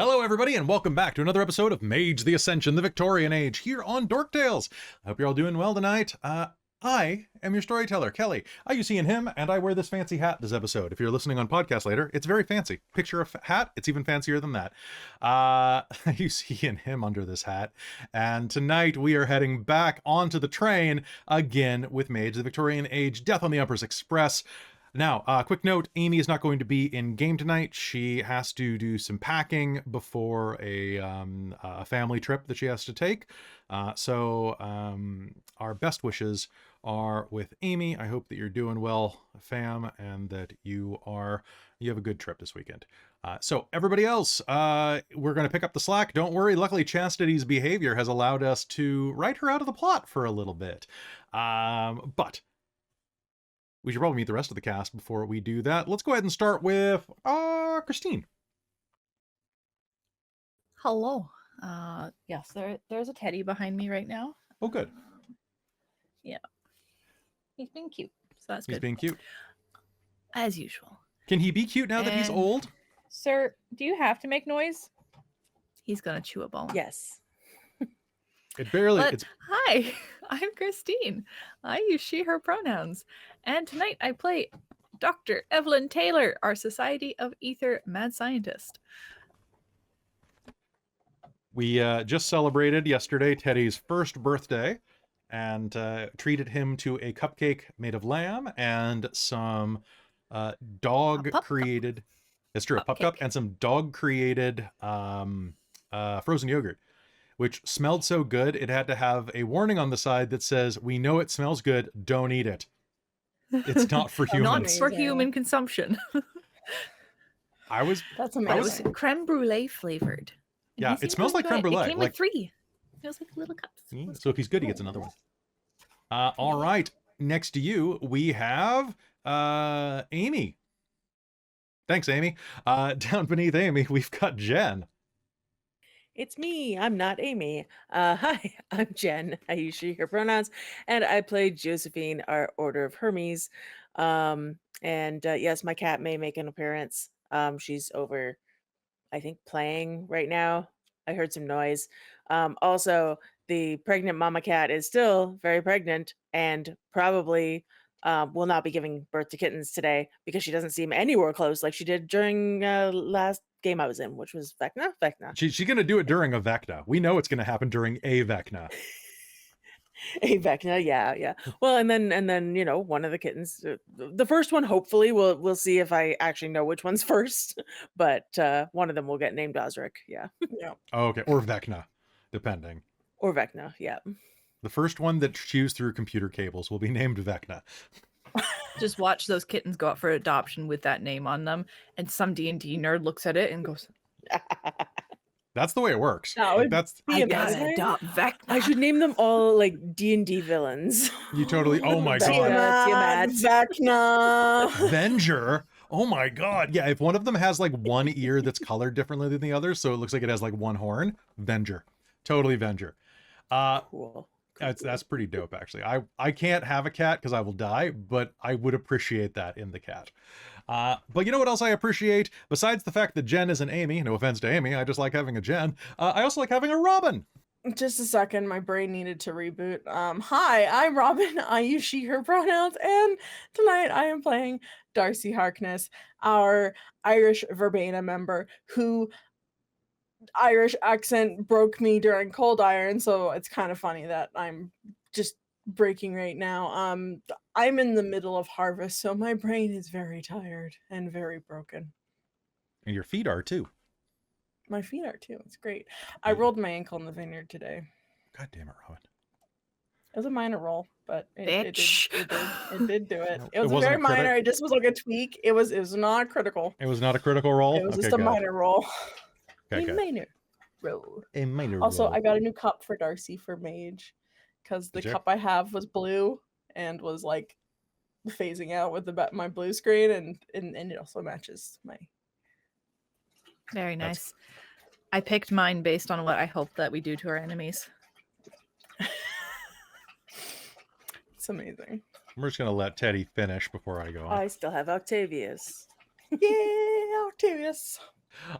Hello everybody and welcome back to another episode of Mage the Ascension the Victorian Age here on Dork Tales. I hope you're all doing well tonight. I am your storyteller, Kelly. I use he and him, and I wear this fancy hat this episode. If you're listening on podcast later, it's very fancy. Picture a hat, it's even fancier than that. I use he and him under this hat, and tonight we are heading back onto the train again with Mage the Victorian Age, Death on the Emperor's Express. Now, quick note, Amy is not going to be in game tonight. She has to do some packing before a family trip that she has to take. So our best wishes are with Amy. I hope that you're doing well, fam, and that you have a good trip this weekend. So everybody else, we're going to pick up the slack. Don't worry. Luckily, Chastity's behavior has allowed us to write her out of the plot for a little bit. But we should probably meet the rest of the cast before we do that. Let's go ahead and start with Christine. Hello. Yes, there's a teddy behind me right now. Oh, good. Yeah. He's being cute, so that's good. He's being cute. As usual. Can he be cute now that he's old? Sir, do you have to make noise? He's gonna chew a bone. Yes. Hi, I'm Christine. I use she, her pronouns. And tonight I play Dr. Evelyn Taylor, our Society of Ether mad scientist. We just celebrated yesterday Teddy's first birthday and treated him to a cupcake made of lamb and some dog-created... It's true, a pup cup and some dog-created frozen yogurt, which smelled so good it had to have a warning on the side that says, "We know it smells good, don't eat it. It's not for humans." Not for human consumption. That's amazing. It was creme brulee flavored. Yeah, it smells like creme brulee. It came with 3. It feels like little cups. So if he's good, he gets another one. All right, next to you, we have Amy. Thanks, Amy. Down beneath Amy, we've got Jen. It's me. I'm not Amy. Hi, I'm Jen. I use she, her pronouns, and I play Josephine, our Order of Hermes. Yes, my cat may make an appearance. She's over, I think, playing right now. I heard some noise. Also, the pregnant mama cat is still very pregnant and probably will not be giving birth to kittens today because she doesn't seem anywhere close like she did during last game I was in, which was Vecna. She's going to do it during a Vecna. We know it's going to happen during a Vecna. A Vecna, yeah. Well, and then one of the kittens, the first one, hopefully we'll see if I actually know which one's first, but one of them will get named Osric. Yeah. Oh, okay, or Vecna, depending. Or Vecna, yeah. The first one that chews through computer cables will be named Vecna. Just watch those kittens go up for adoption with that name on them, and some D&D nerd looks at it and goes, That's the way it works. That's I gotta adopt Vecna. I should name them all like D&D villains. You totally, oh my god. Vecna. Venger. Oh my god. Yeah, if one of them has like one ear that's colored differently than the others, so it looks like it has like one horn, Venger. Totally Venger. Cool. That's pretty dope, actually. I can't have a cat because I will die, but I would appreciate that in the cat. But you know what else I appreciate? Besides the fact that Jen is an Amy, no offense to Amy, I just like having a Jen. I also like having a Robin. Just a second, my brain needed to reboot. Hi, I'm Robin. I use she, her pronouns, and tonight I am playing Darcie Harkness, our Irish Verbena member, who Irish accent broke me during Cold Iron, so it's kind of funny that I'm just breaking right now. I'm in the middle of harvest, so my brain is very tired and very broken. And your feet are too. My feet are too. It's great. I rolled my ankle in the vineyard today. God damn it, Robin. It was a minor roll, but it did do it. No, It was very minor. It just was like a tweak. It was not critical. It was not a critical roll? It was just a minor roll. Okay. Minor roll. A minor Also, roll. I got a new cup for Darcie for Mage because the cup I have was blue and was like phasing out with my blue screen, and it also matches my. Very nice. I picked mine based on what I hope that we do to our enemies. It's amazing. We're just going to let Teddy finish before I go on. I still have Octavius. Yeah, Octavius.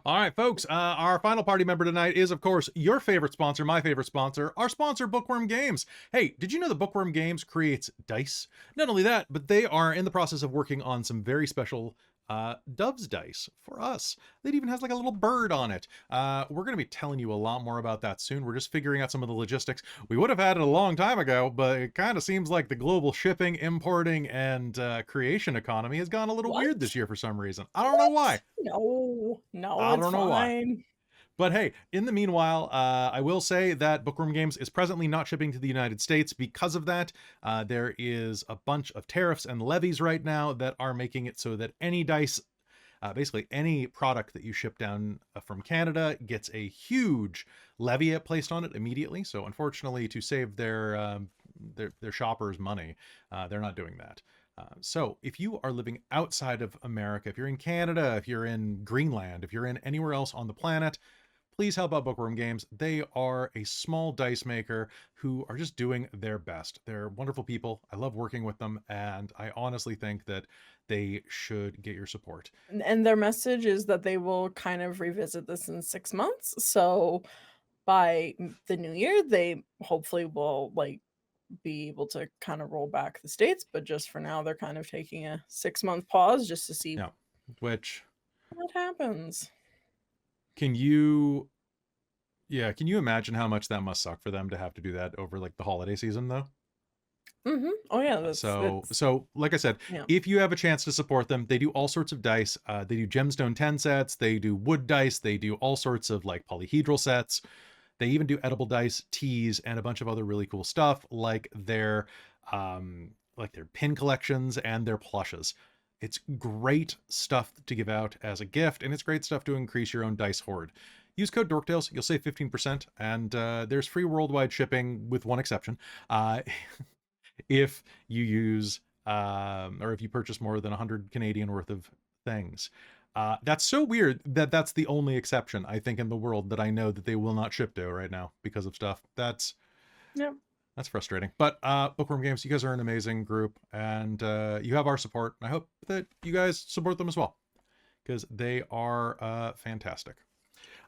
All right, folks, our final party member tonight is, of course, your favorite sponsor, my favorite sponsor, our sponsor, Bookwyrm Games. Hey, did you know that Bookwyrm Games creates dice? Not only that, but they are in the process of working on some very special Dove's dice for us. It even has like a little bird on it. We're going to be telling you a lot more about that soon. We're just figuring out some of the logistics. We would have had it a long time ago, but it kind of seems like the global shipping, importing, and creation economy has gone a little weird this year for some reason. I don't know why. No, I it's don't know why. fine. But hey, in the meanwhile, I will say that Bookwyrm Games is presently not shipping to the United States because of that. There is a bunch of tariffs and levies right now that are making it so that any dice, basically any product that you ship down from Canada gets a huge levy placed on it immediately. So unfortunately, to save their shoppers money, they're not doing that. So if you are living outside of America, if you're in Canada, if you're in Greenland, if you're in anywhere else on the planet, please help out Bookwyrm Games. They are a small dice maker who are just doing their best. They're wonderful people. I love working with them, and I honestly think that they should get your support. And their message is that they will kind of revisit this in 6 months. So by the new year, they hopefully will be able to kind of roll back the states. But just for now, they're kind of taking a 6-month pause just to see what happens. Can you imagine how much that must suck for them to have to do that over like the holiday season though? Mm-hmm. Oh yeah. So like I said, if you have a chance to support them, they do all sorts of dice. They do gemstone 10 sets, they do wood dice, they do all sorts of like polyhedral sets. They even do edible dice, teas, and a bunch of other really cool stuff like their pin collections and their plushes. It's great stuff to give out as a gift, and it's great stuff to increase your own dice hoard. Use code DorkTales, you'll save 15%, and there's free worldwide shipping with one exception. If you use, or if you purchase more than 100 Canadian worth of things. That's so weird that that's the only exception, I think, in the world that I know that they will not ship to right now because of stuff. That's frustrating. But Bookwyrm Games, you guys are an amazing group, and you have our support. I hope that you guys support them as well, because they are fantastic.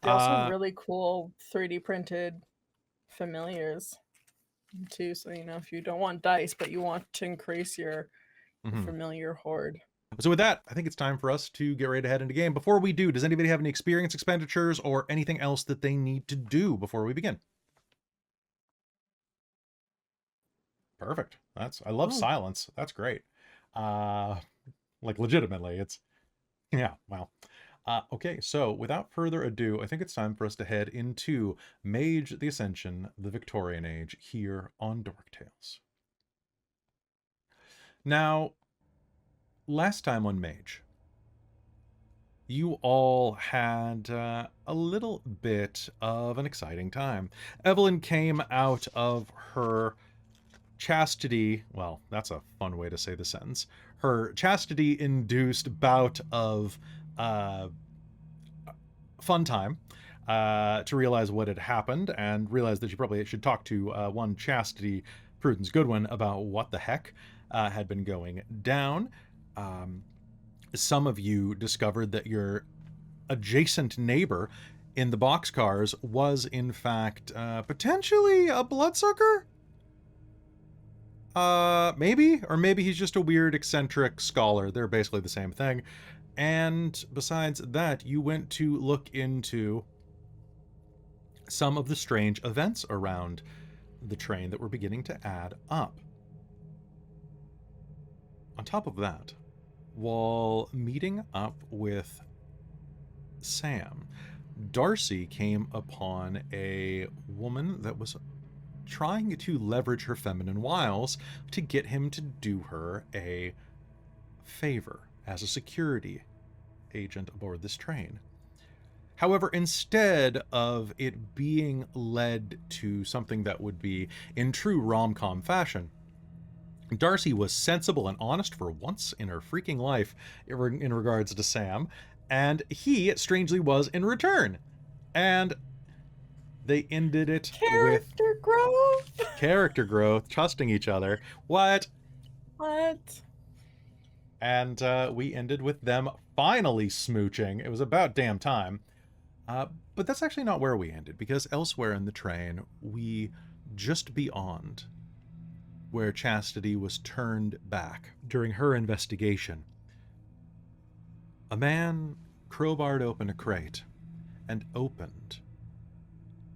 They also have really cool 3D printed familiars too. So if you don't want dice, but you want to increase your familiar hoard. So with that, I think it's time for us to get ready to head into game. Before we do, does anybody have any experience expenditures or anything else that they need to do before we begin? Perfect. I love silence. That's great. Like legitimately, it's wow. Okay, so without further ado, I think it's time for us to head into Mage the Ascension, the Victorian Age, here on Dork Tales. Now, last time on Mage, you all had a little bit of an exciting time. Evelyn came out of her chastity, well, that's a fun way to say the sentence, her chastity-induced bout of fun time to realize what had happened and realize that you probably should talk to one Chastity, Prudence Goodwin, about what the heck had been going down. Some of you discovered that your adjacent neighbor in the boxcars was in fact potentially a bloodsucker? Maybe, or maybe he's just a weird eccentric scholar. They're basically the same thing. And besides that, you went to look into some of the strange events around the train that were beginning to add up. On top of that, while meeting up with Sam, Darcie came upon a woman that was trying to leverage her feminine wiles to get him to do her a favor as a security agent aboard this train. However, instead of it being led to something that would be in true rom-com fashion, Darcie was sensible and honest for once in her freaking life in regards to Sam, and he, strangely, was in return. And they ended it with character growth, trusting each other. What? And we ended with them finally smooching. It was about damn time. But that's actually not where we ended, because elsewhere in the train, just beyond where Chastity was turned back during her investigation, a man crowbarred open a crate and opened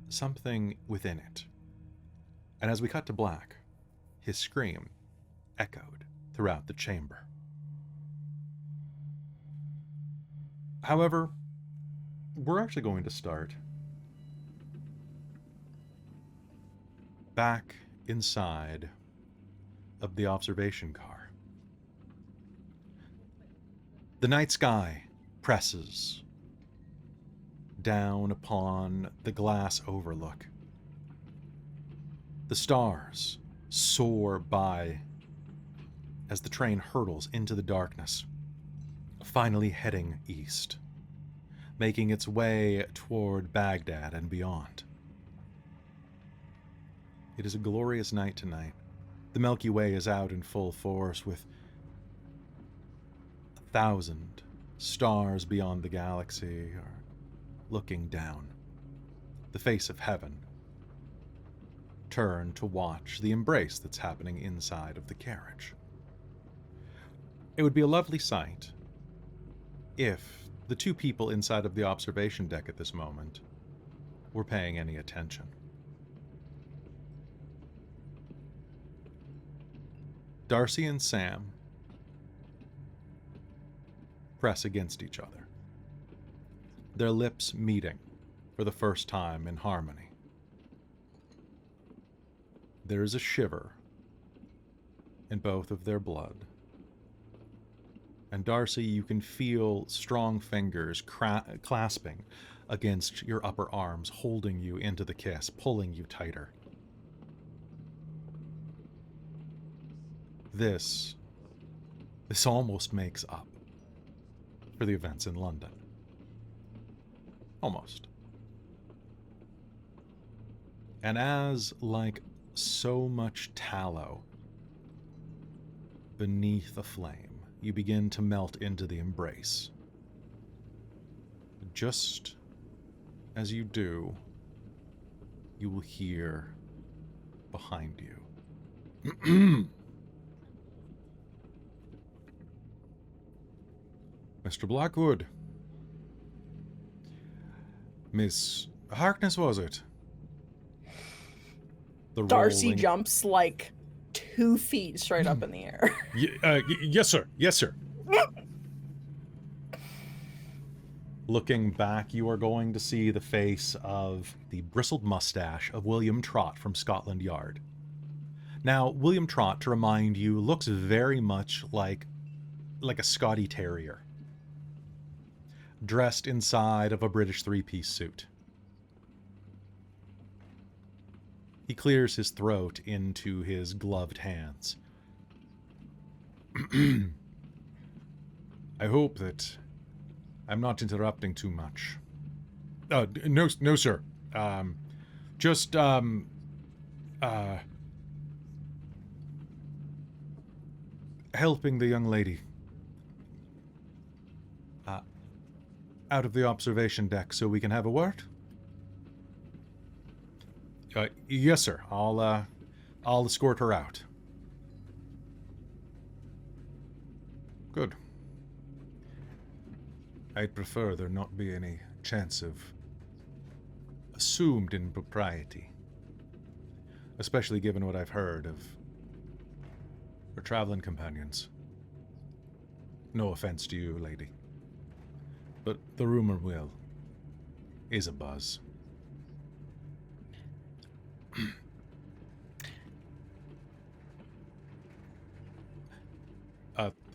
something within it. And as we cut to black, his scream echoed throughout the chamber. However, we're actually going to start back inside of the observation car. The night sky presses down upon the glass overlook. The stars soar by as the train hurtles into the darkness, finally heading east, making its way toward Baghdad and beyond. It is a glorious night tonight. The Milky Way is out in full force, with 1,000 stars beyond the galaxy are looking down. The face of heaven turn to watch the embrace that's happening inside of the carriage. It would be a lovely sight if the two people inside of the observation deck at this moment were paying any attention. Darcie and Sam press against each other, their lips meeting for the first time in harmony. There is a shiver in both of their blood. And Darcie, you can feel strong fingers clasping against your upper arms, holding you into the kiss, pulling you tighter. This almost makes up for the events in London. Almost. And as, like so much tallow beneath a flame, you begin to melt into the embrace. Just as you do, you will hear behind you. Mr. Blackwood. Miss Harkness, was it? The Darcie rolling... jumps like 2 feet straight up in the air. Yes, sir. Yes, sir. Looking back, you are going to see the face of the bristled mustache of William Trott from Scotland Yard. Now, William Trott, to remind you, looks very much like a Scotty Terrier, dressed inside of a British three-piece suit. He clears his throat into his gloved hands. I hope that I'm not interrupting too much. No, sir. Just helping the young lady out of the observation deck so we can have a word? Yes, sir. I'll escort her out. Good. I'd prefer there not be any chance of assumed impropriety, especially given what I've heard of her traveling companions. No offense to you, lady, but the rumor mill is abuzz.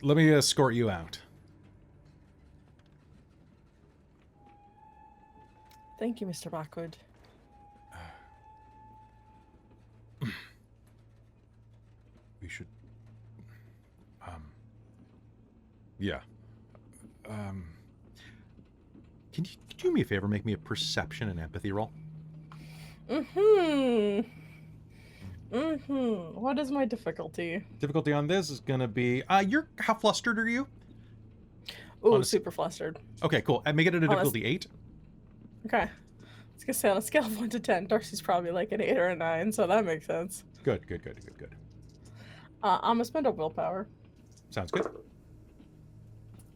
Let me escort you out. Thank you, Mr. Blackwood. We should... Yeah. Can you do me a favor, make me a perception and empathy roll? What is my difficulty? Difficulty on this is going to be, how flustered are you? Ooh, super flustered. Okay, cool. And make it at a Oh, difficulty 8. Okay. I was gonna say on a scale of 1 to 10, Darcy's probably like an 8 or a 9, so that makes sense. Good. I'm gonna spend a willpower. Sounds good.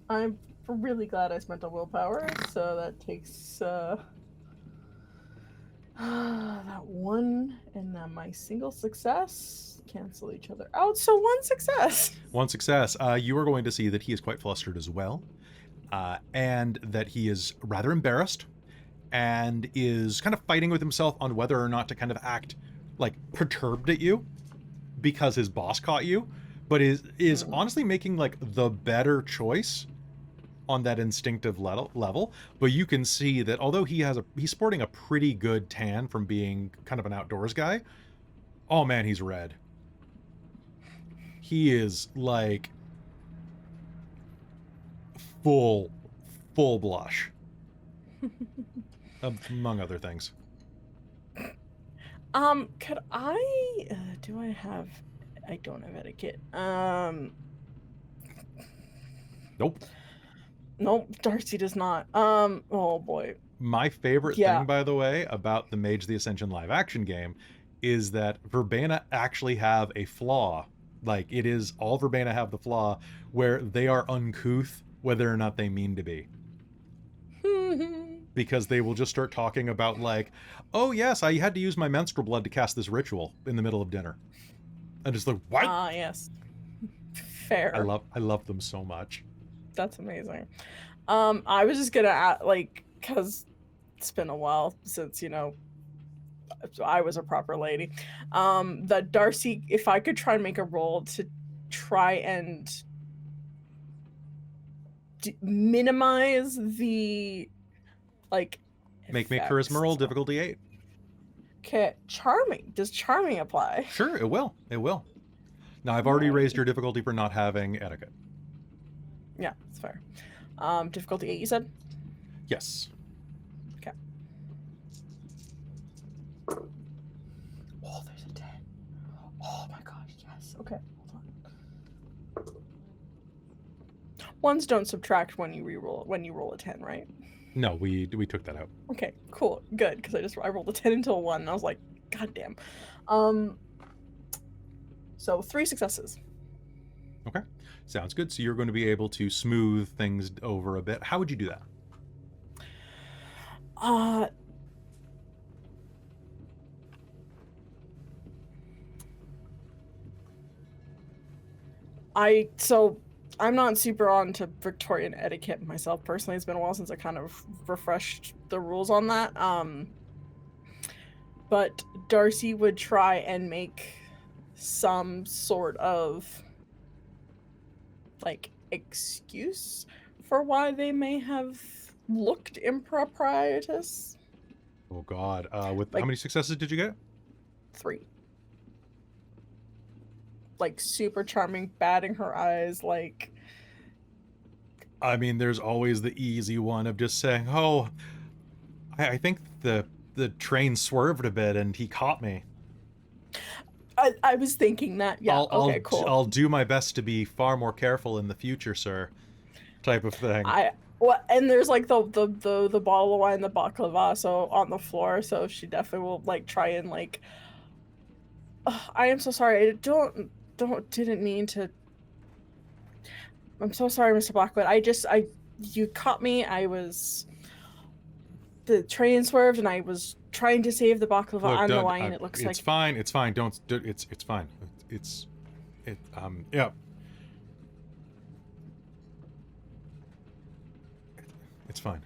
I'm really glad I spent a willpower, so that takes that 1 and then my single success cancel each other out, so 1 success. 1 success. You are going to see that he is quite flustered as well, and that he is rather embarrassed and is kind of fighting with himself on whether or not to kind of act like perturbed at you because his boss caught you, but is honestly making like the better choice on that instinctive level. But you can see that although he's sporting a pretty good tan from being kind of an outdoors guy, oh man, he's red. He is like full blush. Among other things. Could I I don't have etiquette. Nope. Nope, Darcy does not. Oh boy. My favorite thing, by the way, about the Mage the Ascension live action game is that Verbena actually have a flaw. Like, it is all Verbena have the flaw where they are uncouth whether or not they mean to be. Because they will just start talking about like, oh yes, I had to use my menstrual blood to cast this ritual in the middle of dinner. And just like, what? Yes. Fair. I love them so much. That's amazing. I was just gonna add, like, because it's been a while since, you know, I was a proper lady. That Darcy, if I could try and make a roll to try and minimize the, like, Make charisma roll, difficulty 8. Okay, charming. Does charming apply? Sure, it will. It will. Now, I've already raised your difficulty for not having etiquette. Yeah, that's fair. Difficulty 8, you said? Yes. Okay. Oh, there's a 10. Oh my gosh, yes. Okay, hold on. Ones don't subtract when you roll a 10, right? No, we took that out. Okay, cool, good, because I rolled a 10 into a 1, and I was like, god damn. So 3 successes. Okay, sounds good. So you're going to be able to smooth things over a bit. How would you do that? I'm not super on to Victorian etiquette myself personally. It's been a while since I kind of refreshed the rules on that. But Darcy would try and make some sort of like excuse for why they may have looked improprietous. Oh God! With Like, how many successes did you get? 3. Like super charming, batting her eyes, like. I mean, there's always the easy one of just saying, "Oh, I think the train swerved a bit and he caught me." I was thinking that. Yeah. Cool. I'll do my best to be far more careful in the future, sir. Type of thing. And there's like the bottle of wine, the baklava, so on the floor. So she definitely will like try and like. I am so sorry. I didn't mean to. I'm so sorry, Mr. Blackwood. You caught me. The train swerved, and I was trying to save the baklava and the wine. It looks like it's fine. It's fine. Don't. It's fine. Yeah. It's fine.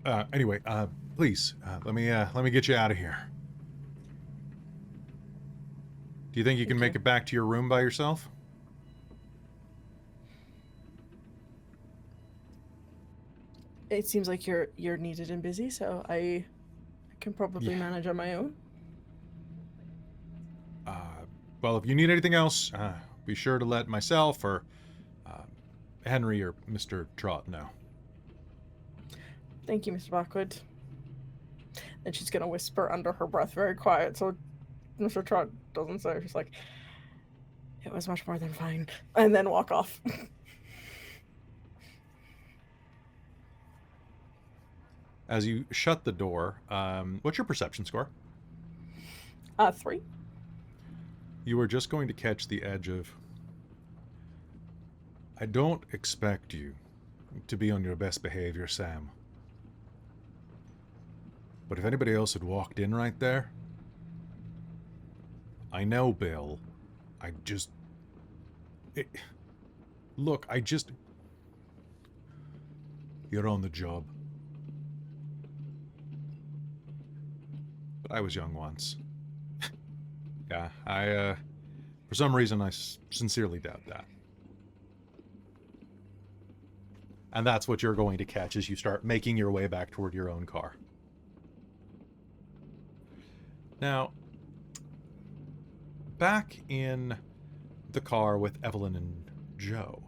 Anyway, please, let me get you out of here. Do you think you can make it back to your room by yourself? It seems like you're needed and busy, so I can probably manage on my own. Well, if you need anything else, be sure to let myself or Henry or Mr. Trott know. Thank you, Mr. Blackwood. And she's gonna whisper under her breath, very quiet, so Mr. Trot doesn't say. She's like, "It was much more than fine," and then walk off. As you shut the door, what's your perception score? 3. You are just going to catch the edge of... I don't expect you to be on your best behavior, Sam. But if anybody else had walked in right there... I know, Bill. I just... Look, I just... You're on the job. But I was young once. Yeah, for some reason, I sincerely doubt that. And that's what you're going to catch as you start making your way back toward your own car. Now, back in the car with Evelyn and Joe,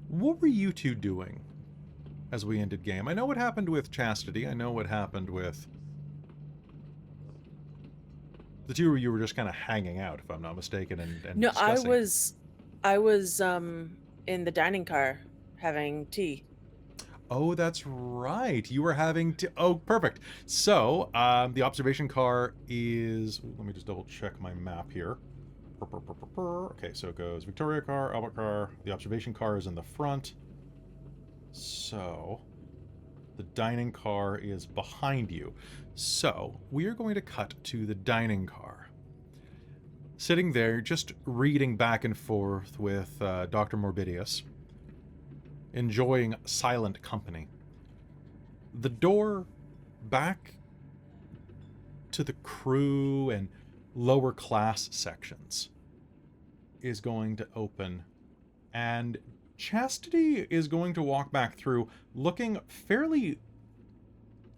what were you two doing as we ended game? I know what happened with Chastity. I know what happened with... The two of you were just kind of hanging out, if I'm not mistaken, and No, discussing. I was in the dining car having tea. Oh, that's right. You were having oh, perfect. So, the observation car is... Let me just double check my map here. Okay, so it goes Victoria car, Albert car. The observation car is in the front. So, the dining car is behind you. So, we are going to cut to the dining car. Sitting there, just reading back and forth with Dr. Morbidius. Enjoying silent company. The door back to the crew and lower class sections is going to open, and Chastity is going to walk back through looking fairly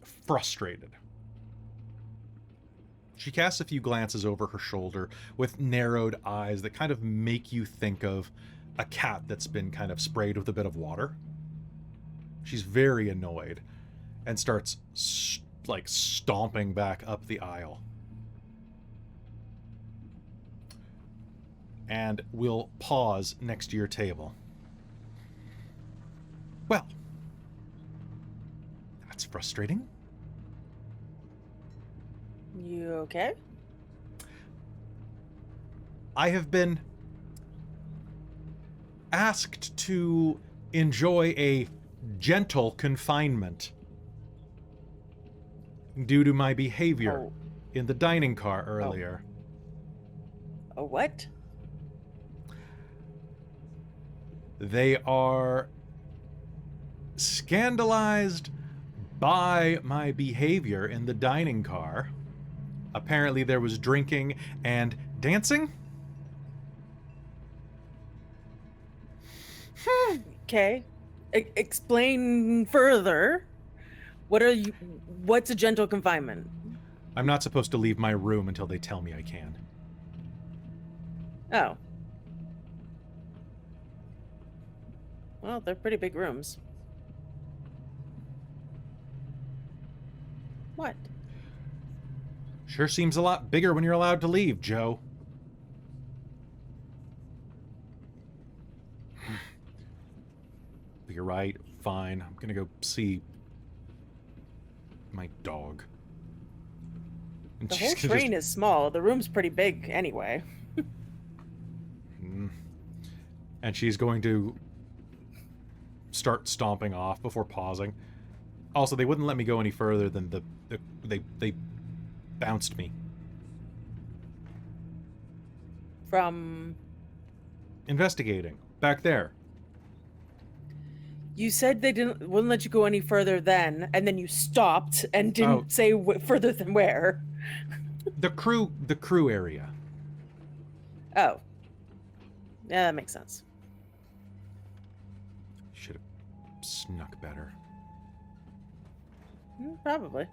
frustrated. She casts a few glances over her shoulder with narrowed eyes that kind of make you think of a cat that's been kind of sprayed with a bit of water. She's very annoyed and starts stomping back up the aisle. And we'll pause next to your table. Well, that's frustrating. You okay? I have been asked to enjoy a gentle confinement due to my behavior in the dining car earlier. A what? They are scandalized by my behavior in the dining car. Apparently there was drinking and dancing. Okay. Explain further. What's a gentle confinement? I'm not supposed to leave my room until they tell me I can. Oh. Well, they're pretty big rooms. What? Sure seems a lot bigger when you're allowed to leave, Joe. You're right. Fine. I'm gonna go see my dog. And The she's whole gonna train is small. The room's pretty big anyway. And she's going to start stomping off before pausing. Also, they wouldn't let me go any further than they bounced me. From... Investigating. Back there. You said they wouldn't let you go any further then, and then you stopped and didn't say further than where. The crew area. Oh. Yeah, that makes sense. Should have snuck better. Probably.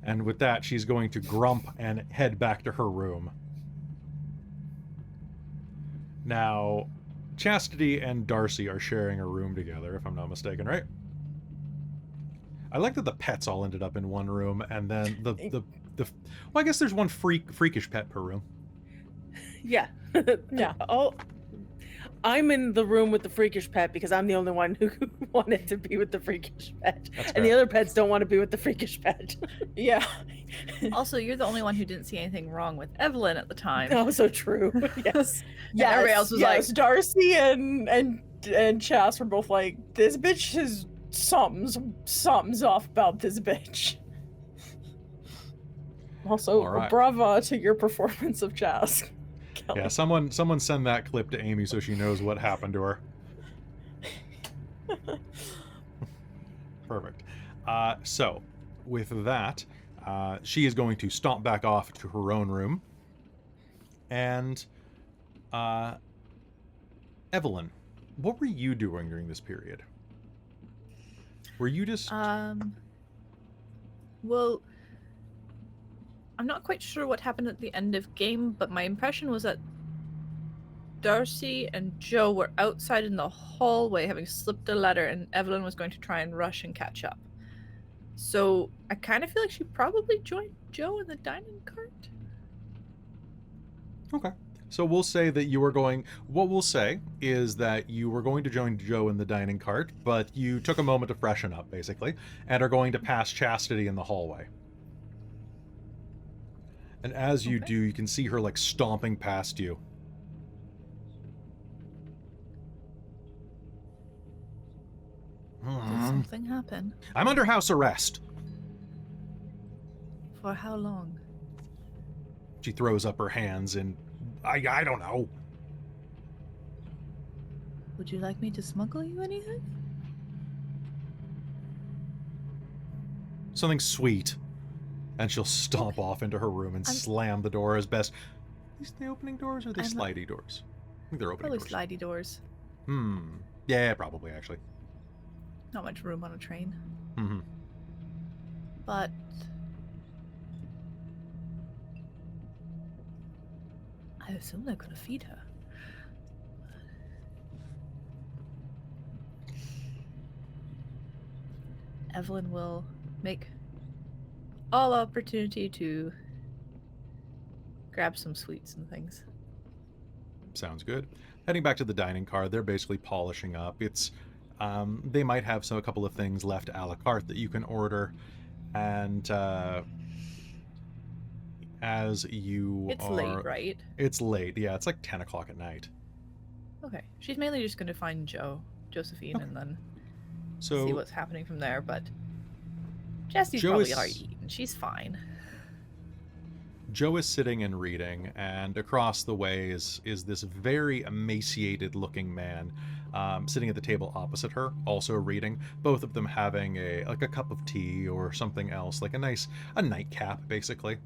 And with that, she's going to grump and head back to her room. Now, Chastity and Darcie are sharing a room together, if I'm not mistaken, right? I like that the pets all ended up in one room, and then the well, I guess there's one freakish pet per room. Yeah. Yeah. Oh, I'm in the room with the freakish pet because I'm the only one who wanted to be with the freakish pet. That's And the fair. other pets don't want to be with the freakish pet. Yeah. Also, you're the only one who didn't see anything wrong with Evelyn at the time. Oh, so true. Yes. Yes, everybody else was yes. Darcie and Chas were both like, this bitch is something's off about this bitch. Also, All right. bravo to your performance of Chas. Yeah, someone send that clip to Amy so she knows what happened to her. Perfect. So, with that, she is going to stomp back off to her own room. And, Evelyn, what were you doing during this period? Were you just... Well, I'm not quite sure what happened at the end of game, but my impression was that Darcie and Joe were outside in the hallway having slipped a letter, and Evelyn was going to try and rush and catch up. So I kind of feel like she probably joined Joe in the dining cart. Okay. So we'll say that you were going... What we'll say is that you were going to join Joe in the dining cart, but you took a moment to freshen up, basically, and are going to pass Chastity in the hallway. And as you do, you can see her, like, stomping past you. Did something happen? I'm under house arrest. For how long? She throws up her hands and... I don't know. Would you like me to smuggle you anything? Something sweet. And she'll stomp off into her room and slam the door as best... These the opening doors or are they slidey doors? I think they're opening Probably doors. slidey doors. Yeah, probably, actually. Not much room on a train. Mm-hmm. But... I assume they're gonna feed her. Evelyn will make all opportunity to grab some sweets and things. Sounds good. Heading back to the dining car, they're basically polishing up. It's... they might have a couple of things left a la carte that you can order. And... as you It's late, right? It's late, yeah. It's like 10 o'clock at night. Okay. She's mainly just going to find Josephine, and then So see what's happening from there, but Chastity's Joe probably is- already eaten. She's fine. Joe is sitting and reading, and across the way is this very emaciated-looking man sitting at the table opposite her, also reading. Both of them having a cup of tea or something else, like a nightcap, basically.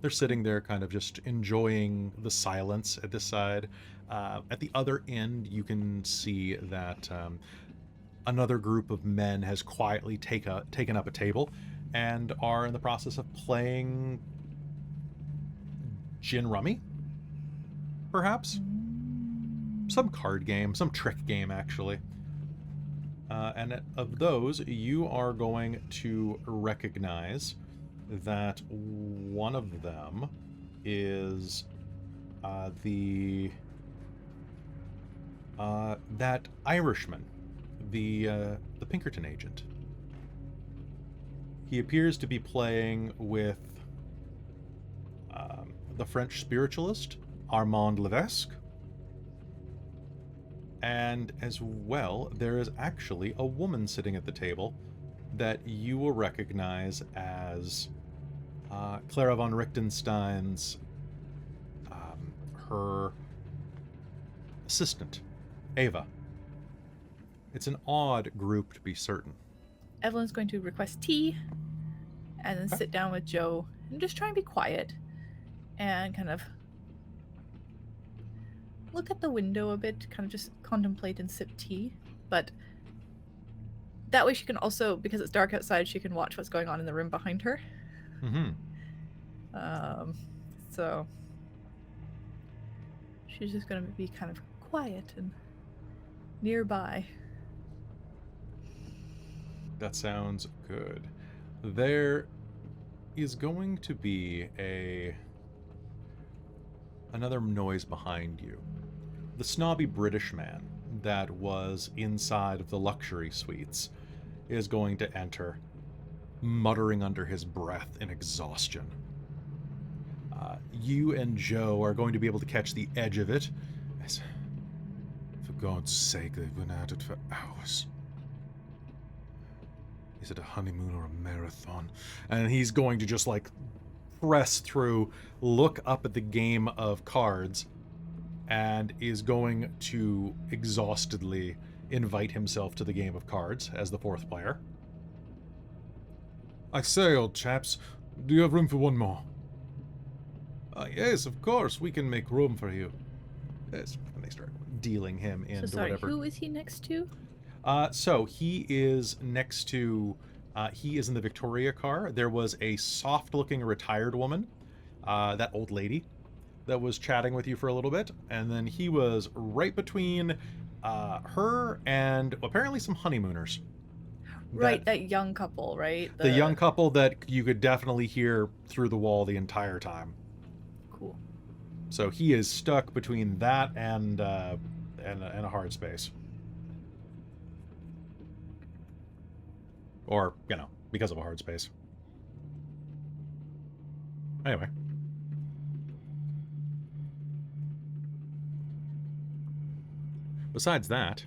They're sitting there kind of just enjoying the silence at this side. At the other end, you can see that another group of men has quietly taken up a table and are in the process of playing gin rummy, perhaps? Some card game, some trick game, actually. And of those, you are going to recognize that one of them is that Irishman, the Pinkerton agent. He appears to be playing with the French spiritualist Armand Levesque, and as well, there is actually a woman sitting at the table that you will recognize as Clara von Richtenstein's her assistant, Ava. It's an odd group, to be certain. Evelyn's going to request tea and then sit down with Joe and just try and be quiet and kind of look at the window a bit, kind of just contemplate and sip tea. But that way she can also, because it's dark outside, she can watch what's going on in the room behind her. Mm-hmm. So she's just going to be kind of quiet and nearby. That sounds good. There is going to be another noise behind you. The snobby British man that was inside of the luxury suites is going to enter, muttering under his breath in exhaustion. You and Joe are going to be able to catch the edge of it. For God's sake, they've been at it for hours. Is it a honeymoon or a marathon? And he's going to just like press through, look up at the game of cards, and is going to exhaustedly invite himself to the game of cards as the fourth player. I say, old chaps, do you have room for one more? Yes, of course, we can make room for you. Yes, and they start dealing him into So sorry, whatever. who is he next to? So he is next to, he is in the Victoria car. There was a soft-looking retired woman, that old lady, that was chatting with you for a little bit, and then he was right between her and apparently some honeymooners. Right, that young couple, right? The young couple that you could definitely hear through the wall the entire time. Cool. So he is stuck between that and a hard space. Or, you know, because of a hard space. Anyway. Besides that,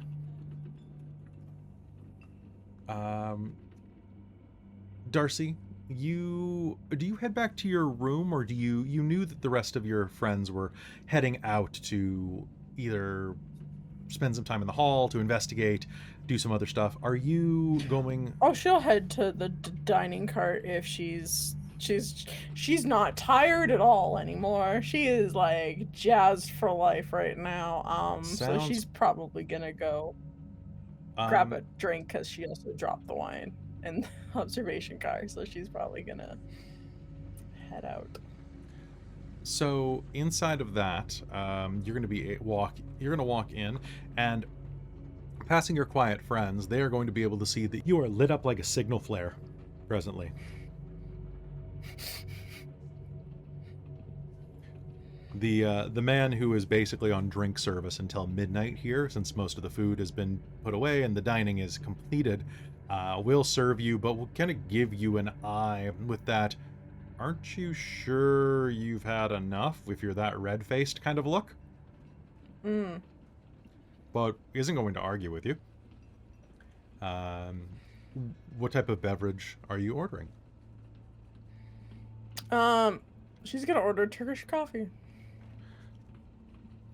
Darcie, do you head back to your room, or you knew that the rest of your friends were heading out to either spend some time in the hall, to investigate, do some other stuff? Are you going? Oh, she'll head to the dining cart if she's not tired at all anymore. She is like jazzed for life right now. So she's probably gonna go grab a drink because she also dropped the wine in the observation car. So she's probably gonna head out. So inside of that, you're going to walk in, and passing your quiet friends, they are going to be able to see that you are lit up like a signal flare presently. The man who is basically on drink service until midnight here, since most of the food has been put away and the dining is completed, will serve you, but will kind of give you an eye with that, aren't you sure you've had enough, if you're that red-faced kind of look? But isn't going to argue with you. What type of beverage are you ordering? She's gonna order Turkish coffee.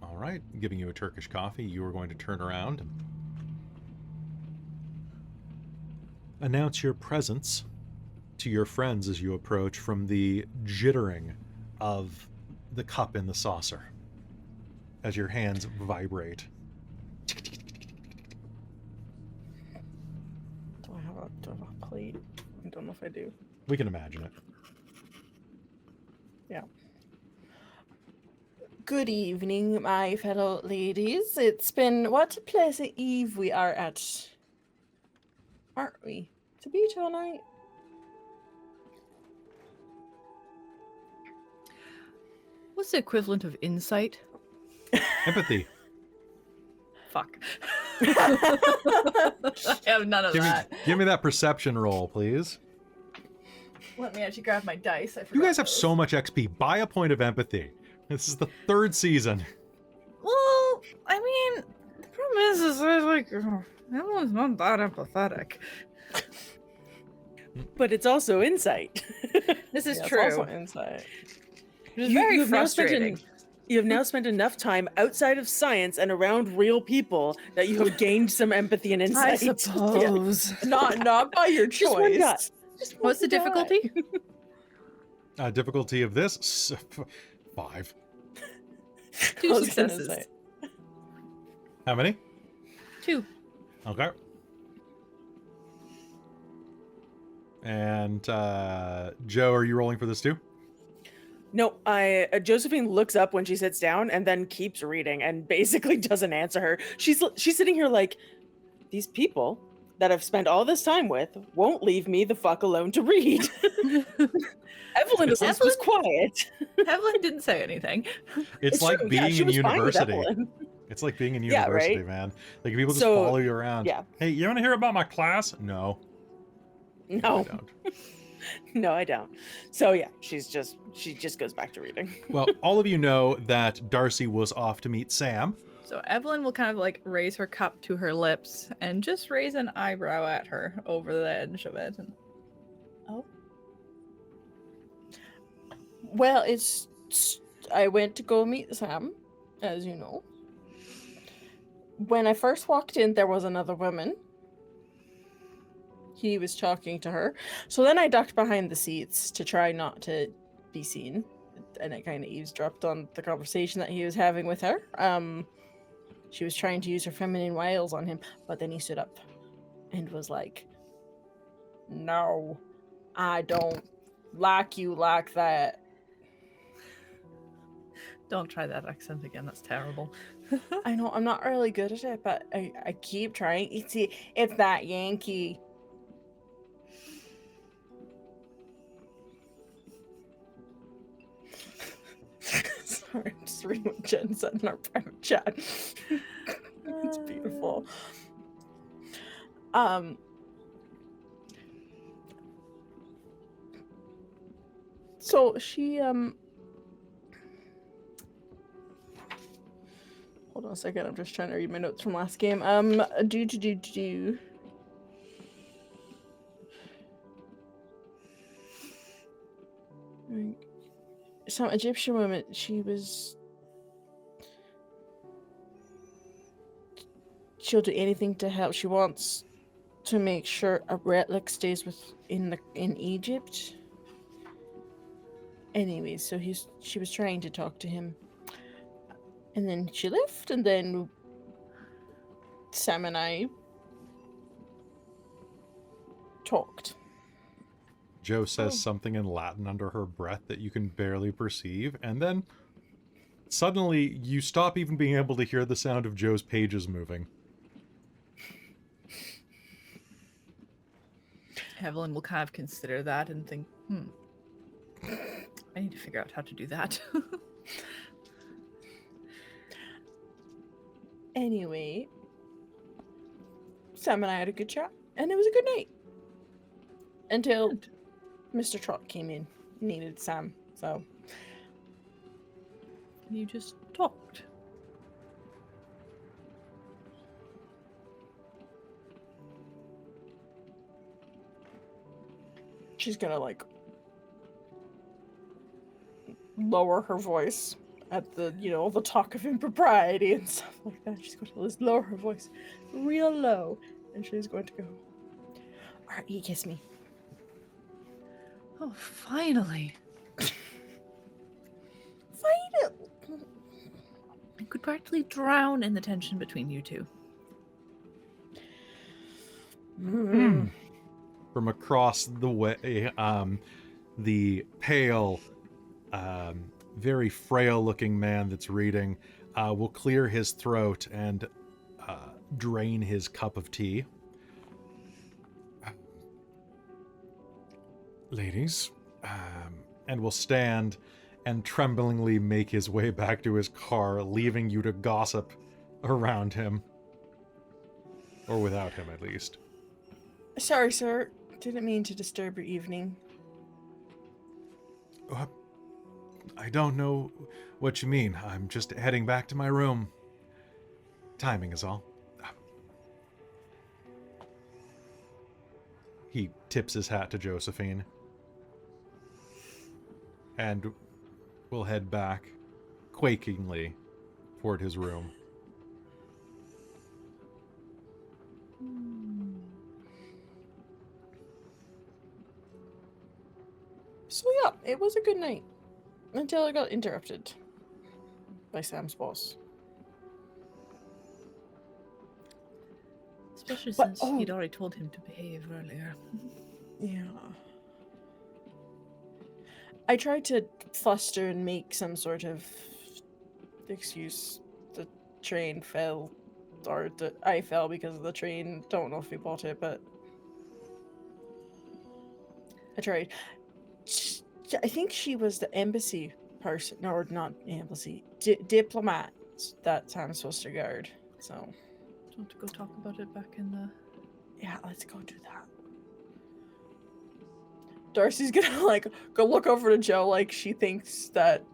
All right, giving you a Turkish coffee, you are going to turn around and announce your presence to your friends as you approach from the jittering of the cup in the saucer as your hands vibrate. Do I have a plate? I don't know if I do. We can imagine it. Yeah. Good evening, my fellow ladies. It's been what a pleasant eve we are at, aren't we? To be tonight. What's the equivalent of insight? Empathy. Fuck. I have none of that. Give me that perception roll, please. Let me actually grab my dice. I forgot You guys have those. so much XP. Buy a point of empathy. This is the 3rd season. Well, I mean, the problem is like, everyone's not that empathetic. But it's also insight. This is Yeah, it's true. also insight. It is very have now spent frustrating. you have now spent enough time outside of science and around real people that you have gained some empathy and I insight. suppose. Not by your choice. Just one dot. Just What's the one dot. difficulty? Difficulty of this? 5. 2 I was gonna successes. say. How many? 2. Okay. And Joe, are you rolling for this too? No, Josephine looks up when she sits down and then keeps reading and basically doesn't answer her. She's sitting here like, these people that I've spent all this time with won't leave me the fuck alone to read. Evelyn is just quiet. Evelyn didn't say anything. It's like true, being she in was fine with university. Evelyn. It's like being in Yeah, university, right? man. Like people just So, follow you around. yeah. Hey, you want to hear about my class? No. I No, don't. no, I don't. So yeah, she just goes back to reading. Well, all of you know that Darcie was off to meet Sam. So Evelyn will kind of like raise her cup to her lips and just raise an eyebrow at her over the edge of it. And, oh, Well, I went to go meet Sam, as you know. When I first walked in, there was another woman. He was talking to her. So then I ducked behind the seats to try not to be seen. And I kind of eavesdropped on the conversation that he was having with her. She was trying to use her feminine wiles on him, but then he stood up and was like, "No, I don't like you like that." don't try that accent again. That's terrible. I know, I'm not really good at it, but I keep trying. It's that Yankee. Sorry, I'm just reading what Jen said in our private chat. It's beautiful. So she hold on a second, I'm just trying to read my notes from last game. Some Egyptian woman, she'll do anything to help. She wants to make sure a relic stays in Egypt. Anyway, so she was trying to talk to him. And then she left, and then Sam and I talked. Joe says something in Latin under her breath that you can barely perceive, and then suddenly you stop even being able to hear the sound of Joe's pages moving. Evelyn will kind of consider that and think, I need to figure out how to do that. Anyway, Sam and I had a good chat, and it was a good night. Until Good. Mr. Trot came in, needed Sam, so. You just talked. She's gonna, like, lower her voice at the, the talk of impropriety and stuff like that. She's going to just lower her voice real low, and she's going to go, "Alright, you kiss me." Oh, finally. I could practically drown in the tension between you two. From across the way, the pale, very frail-looking man that's reading will clear his throat and drain his cup of tea. Ladies, and will stand and tremblingly make his way back to his car, leaving you to gossip around him. Or without him, at least. Sorry, sir. Didn't mean to disturb your evening. I don't know what you mean. I'm just heading back to my room. Timing is all. He tips his hat to Josephine. And will head back, quakingly, toward his room. So yeah, it was a good night. Until I got interrupted by Sam's boss. Especially But- since he'd already told him to behave earlier. Yeah. I tried to fluster and make some sort of excuse. The train fell I fell because of the train. Don't know if we bought it, but I tried. I think she was the embassy person, or not embassy, diplomat that I'm supposed to guard. So, Do you want to go talk about it back in the... yeah, let's go do that. Darcie's gonna like go look over to Joe like she thinks that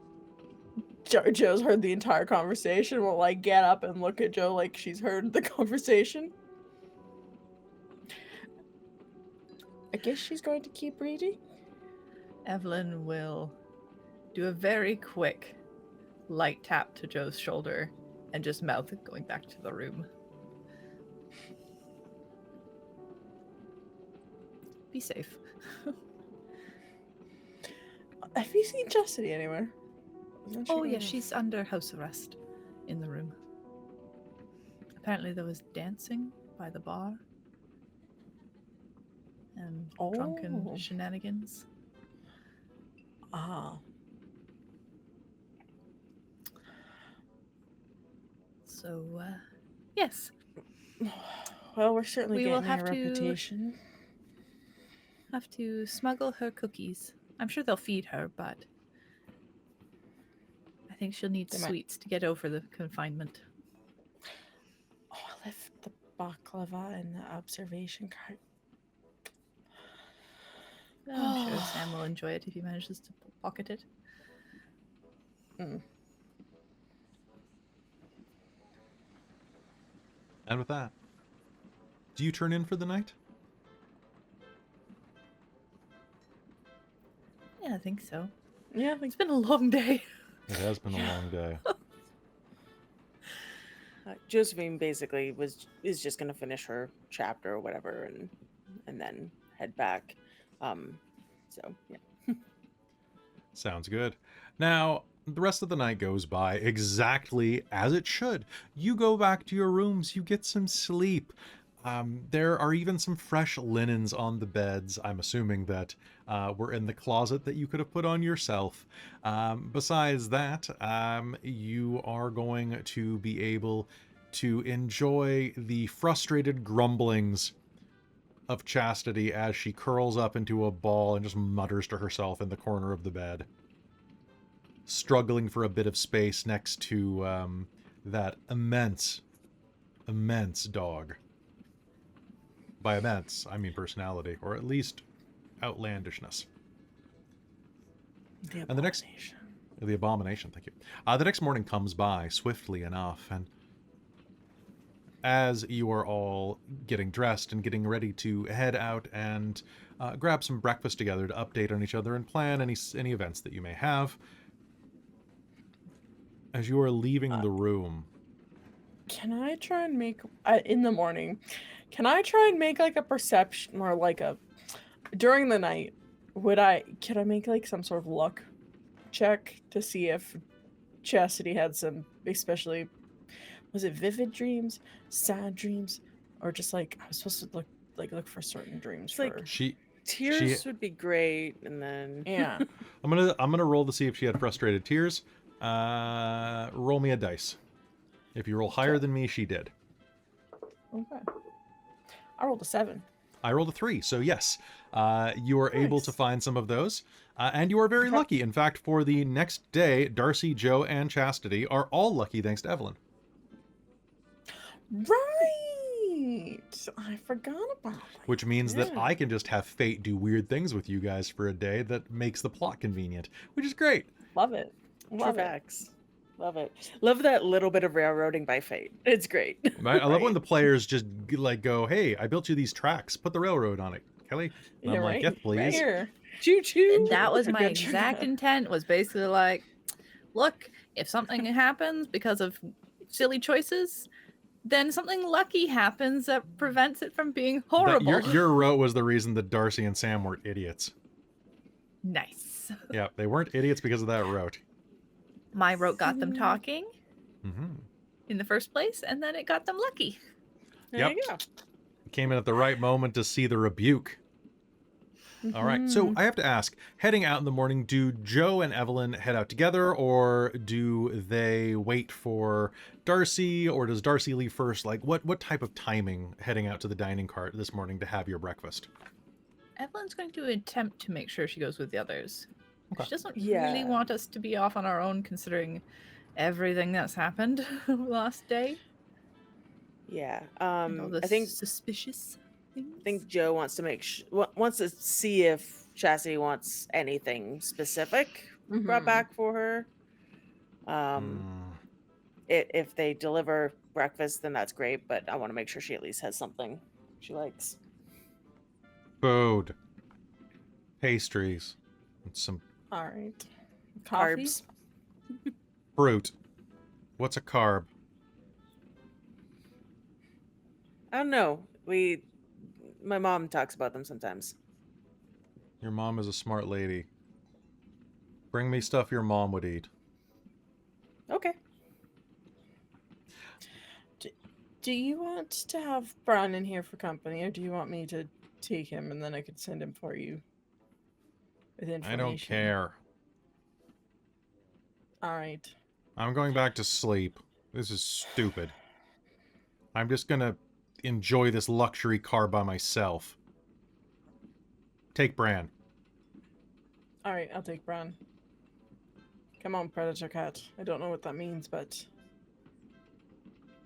Joe's heard the entire conversation. Will like get up and look at Joe like she's heard the conversation. I guess she's going to keep reading. Evelyn will do a very quick light tap to Joe's shoulder and just mouth it going back to the room. Be safe. Have you seen Chastity anywhere? Oh yeah, she's under house arrest in the room. Apparently there was dancing by the bar. And drunken shenanigans. Ah. So, yes. Well, we're certainly We will getting a have to- reputation. Have to smuggle her cookies. I'm sure they'll feed her, but I think she'll need They might- sweets to get over the confinement. Oh, I left the baklava in the observation cart. I'm sure Sam will enjoy it if he manages to pocket it. Mm. And with that, do you turn in for the night? Yeah, I think so. Yeah, I think It's been a long day. It has been a long day. Josephine basically is just gonna finish her chapter or whatever, and then head back. So yeah. Sounds good. Now, the rest of the night goes by exactly as it should. You go back to your rooms, you get some sleep. There are even some fresh linens on the beds. I'm assuming that were in the closet that you could have put on yourself. Besides that, you are going to be able to enjoy the frustrated grumblings of Chastity as she curls up into a ball and just mutters to herself in the corner of the bed, struggling for a bit of space next to that immense dog. By immense, I mean personality, or at least outlandishness. And the next... The abomination, thank you. The next morning comes by swiftly enough, and as you are all getting dressed and getting ready to head out and grab some breakfast together to update on each other and plan any events that you may have, as you are leaving the room... Can I try and make in the morning? Can I try and make like a perception or like a during the night? Could I make like some sort of luck check to see if Chastity had some, especially was it vivid dreams, sad dreams, or just like I was supposed to look for certain dreams? It's like tears would be great, and then yeah. I'm gonna roll to see if she had frustrated tears. Roll me a dice. If you roll higher than me, she did. Okay. I rolled a 7. I rolled a 3, so yes, you are able to find some of those, and you are very lucky. In fact, for the next day, Darcie, Joe, and Chastity are all lucky thanks to Evelyn. Right! I forgot about that. Which means that I can just have fate do weird things with you guys for a day that makes the plot convenient, which is great. Love it. Love it. facts. Love it. Love that little bit of railroading by fate. It's great. Right? I love when the players just like go, "Hey, I built you these tracks. Put the railroad on it, Kelly." And I'm like, "Yes, please." Right here. Choo choo. And that was my Good exact try. intent, was basically like, look, if something happens because of silly choices, then something lucky happens that prevents it from being horrible. Your rote was the reason that Darcie and Sam weren't idiots. Nice. Yeah, they weren't idiots because of that rote. My rote got them talking Mm-hmm. in the first place, and then it got them lucky. There Yep. you go. Came in at the right moment to see the rebuke. All right. So Mhm. I have to ask, heading out in the morning, do Joe and Evelyn head out together, or do they wait for Darcie, or does Darcie leave first? Like, what type of timing heading out to the dining cart this morning to have your breakfast? Evelyn's going to attempt to make sure she goes with the others. Okay. She doesn't really Yeah. want us to be off on our own, considering everything that's happened last day. Yeah. And all the I think suspicious things. Joe wants to wants to see if Chastity wants anything specific brought Mhm. back for her. If they deliver breakfast, then that's great. But I want to make sure she at least has something she likes. Food, pastries, and some All right. Coffee. Carbs. fruit. What's a carb? I don't know. My mom talks about them sometimes. Your mom is a smart lady. Bring me stuff your mom would eat. Okay. Do you want to have Bran in here for company, or do you want me to take him and then I could send him for you with information? I don't care. All right. I'm going back to sleep. This is stupid. I'm just gonna enjoy this luxury car by myself. Take Bran. All right, I'll take Bran. Come on, Predator Cat. I don't know what that means, but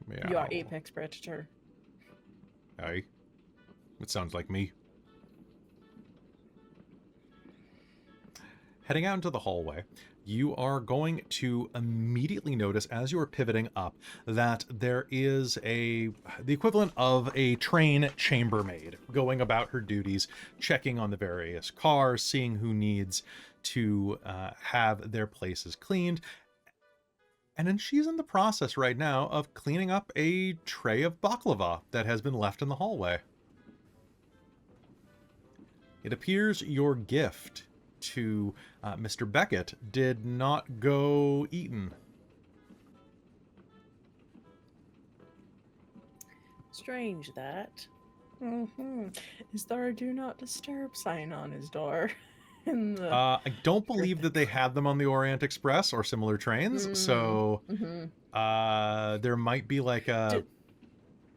you are Meow. Apex Predator. Aye. It sounds like me. Heading out into the hallway, you are going to immediately notice as you are pivoting up that there is the equivalent of a train chambermaid going about her duties, checking on the various cars, seeing who needs to have their places cleaned. And then she's in the process right now of cleaning up a tray of baklava that has been left in the hallway. It appears your gift to Mr. Beckett did not go eaten. Strange that. Is there a do not disturb sign on his door? In the... I don't believe that they had them on the Orient Express or similar trains, so there might be like a...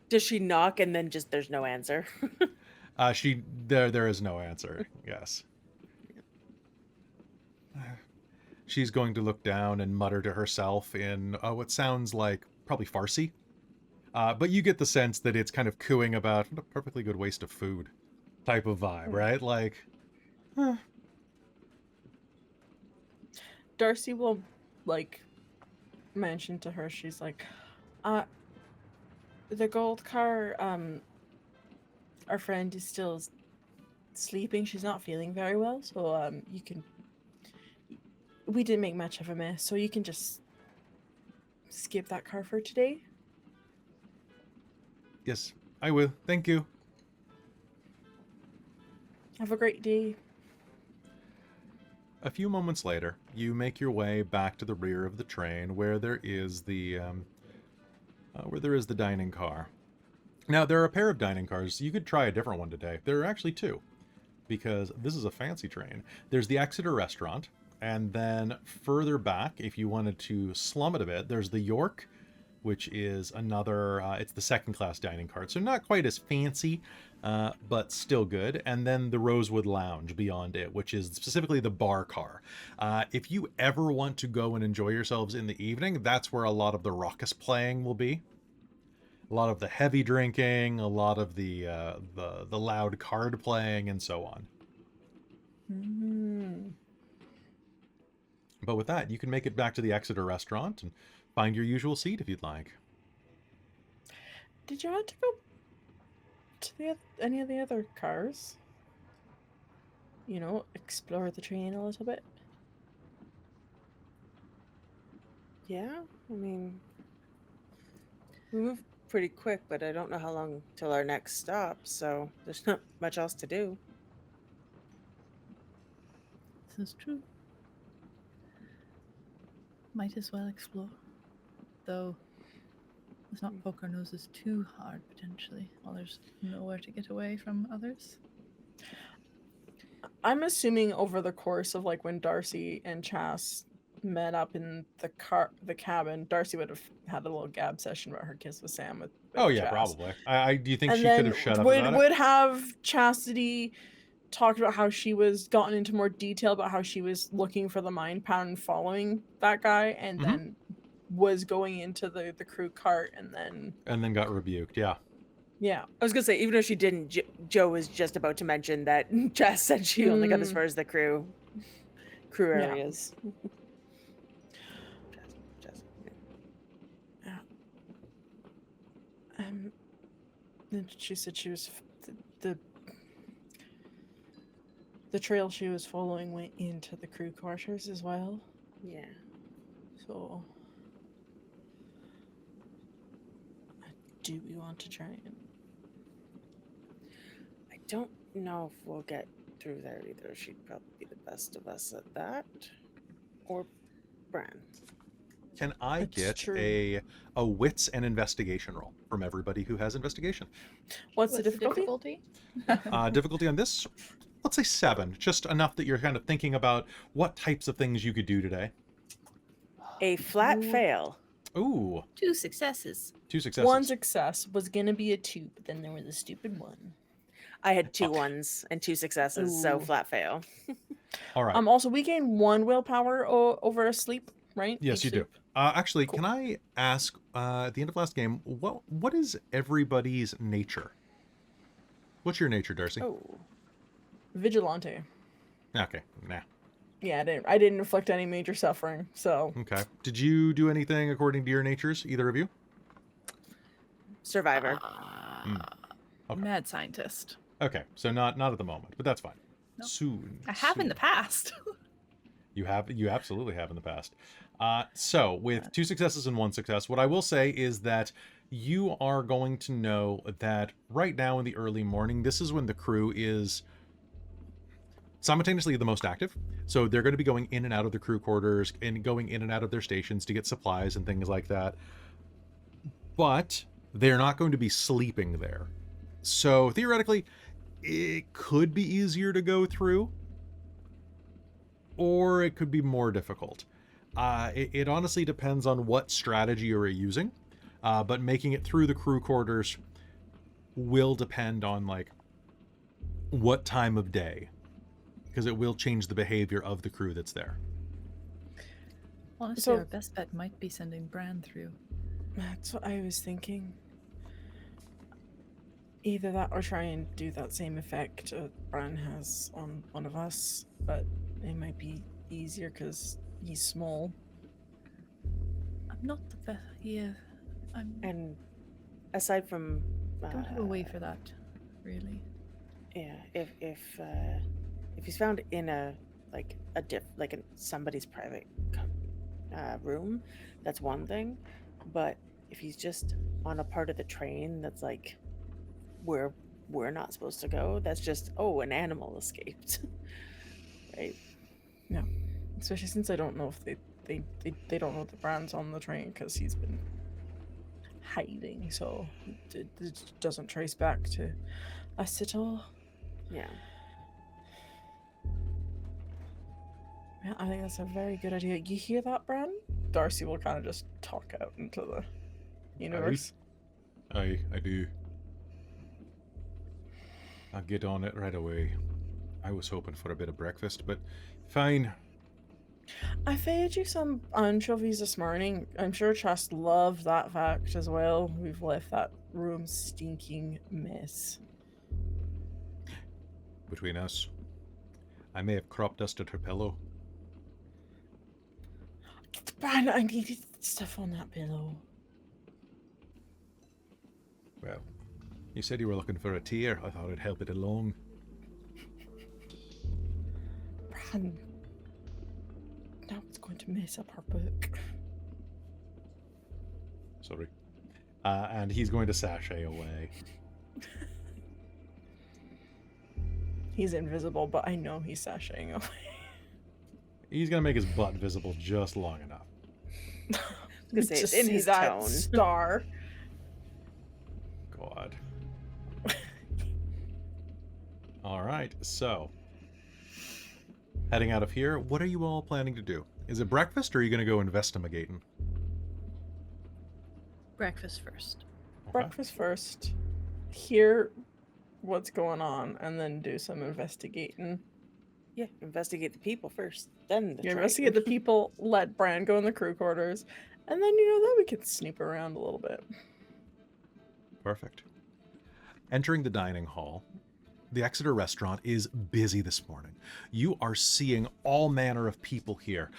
Does she knock and then just there's no answer? There is no answer, yes. She's going to look down and mutter to herself in what sounds like probably Farsi. But you get the sense that it's kind of cooing about what a perfectly good waste of food type of vibe, right? Like, Darcie will, like, mention to her, she's like, the gold car, our friend is still sleeping. She's not feeling very well, so, you can... We didn't make much of a mess, so you can just skip that car for today. yes, I will. Thank you. Have a great day. A few moments later, you make your way back to the rear of the train where there is the dining car. Now, there are a pair of dining cars. You could try a different one today. There are actually two, because this is a fancy train. There's the Exeter restaurant, and then further back, if you wanted to slum it a bit, there's the York, which is another, it's the second-class dining car. So not quite as fancy, but still good. And then the Rosewood Lounge beyond it, which is specifically the bar car. If you ever want to go and enjoy yourselves in the evening, that's where a lot of the raucous playing will be. A lot of the heavy drinking, a lot of the loud card playing, and so on. But with that, you can make it back to the Exeter restaurant and find your usual seat if you'd like. Did you want to go to any of the other cars? You know, explore the train a little bit? Yeah, I mean, we move pretty quick, but I don't know how long till our next stop, so there's not much else to do. This is true. Might as well explore. Though, let's not poke our noses too hard, potentially, while there's nowhere to get away from others. I'm assuming over the course of like when Darcie and Chas met up in the cabin, Darcie would have had a little gab session about her kiss with Sam with Oh yeah, Chas. probably. I do you think And she then could have shut up about it? would have Chastity talked about how she was gotten into more detail about how she was looking for the mind pound and following that guy, and then was going into the crew cart, and then got rebuked. Yeah. yeah. I was gonna say, even though she didn't, Joe was just about to mention that Jess said she only got as far as the crew areas. Yeah. Then she said she was the trail she was following went into the crew quarters as well. Yeah. So, do we want to try and? I don't know if we'll get through there either. She'd probably be the best of us at that. Or Bran. Can I That's get true. a wits and investigation roll from everybody who has investigation? What's the difficulty? Difficulty on this, let's say 7, just enough that you're kind of thinking about what types of things you could do today. A flat fail. Ooh, 2 successes. 2 successes. One success was gonna be a 2, but then there was a stupid one. I had 2 1s and 2 successes, so Ooh. flat fail. All right. Also, we gain 1 willpower over a sleep, right? Yes, Each you do. sleep? Actually, Cool. can I ask, at the end of last game, what is everybody's nature? What's your nature, Darcie? Oh. Vigilante. Okay, nah. Yeah, I didn't inflict any major suffering, so Okay. Did you do anything according to your natures, either of you? Survivor. Okay. Mad scientist. Okay, so not at the moment, but that's fine. No. Soon. I have in the past. You absolutely have in the past. So with 2 successes and 1 success, what I will say is that you are going to know that right now in the early morning, this is when the crew is simultaneously the most active. So they're going to be going in and out of the crew quarters and going in and out of their stations to get supplies and things like that. But they're not going to be sleeping there. So theoretically, it could be easier to go through, or it could be more difficult. It honestly depends on what strategy you're using, but making it through the crew quarters will depend on like what time of day, because it will change the behavior of the crew that's there. Honestly, So- our best bet might be sending Bran through. that's what I was thinking. Either that or try and do that same effect Bran has on one of us, but it might be easier because he's small. I'm not the best. Yeah, And aside from don't have a way for that, really. yeah, if he's found in a somebody's private room, that's one thing. But if he's just on a part of the train that's like where we're not supposed to go, that's just an animal escaped, right? Especially since I don't know if they don't know the Bran's on the train because he's been hiding, so it doesn't trace back to us at all. Yeah. Yeah, I think that's a very good idea. You hear that, Bran? Darcie will kind of just talk out into the universe. I do. I'll get on it right away. I was hoping for a bit of breakfast, but fine. I fed you some anchovies this morning. I'm sure Chast loved that fact as well. We've left that room stinking mess. Between us, I may have crop dusted her pillow. Bran, I needed stuff on that pillow. Well, you said you were looking for a tear. I thought it'd help it along. Bran, now it's going to mess up our book. Sorry. And he's going to sashay away. He's invisible, but I know he's sashaying away. He's going to make his butt visible just long enough. gonna say, Just it's in see his that tone. star. God. All right, so Heading out of here, what are you all planning to do? Is it breakfast, or are you going to go investigating? Breakfast first. Okay. Breakfast first. Hear what's going on, and then do some investigating. Yeah, investigate the people first, then the You train. investigate the people, let Bran go in the crew quarters, and then, then we can snoop around a little bit. Perfect. Entering the dining hall, the Exeter restaurant is busy this morning. You are seeing all manner of people here.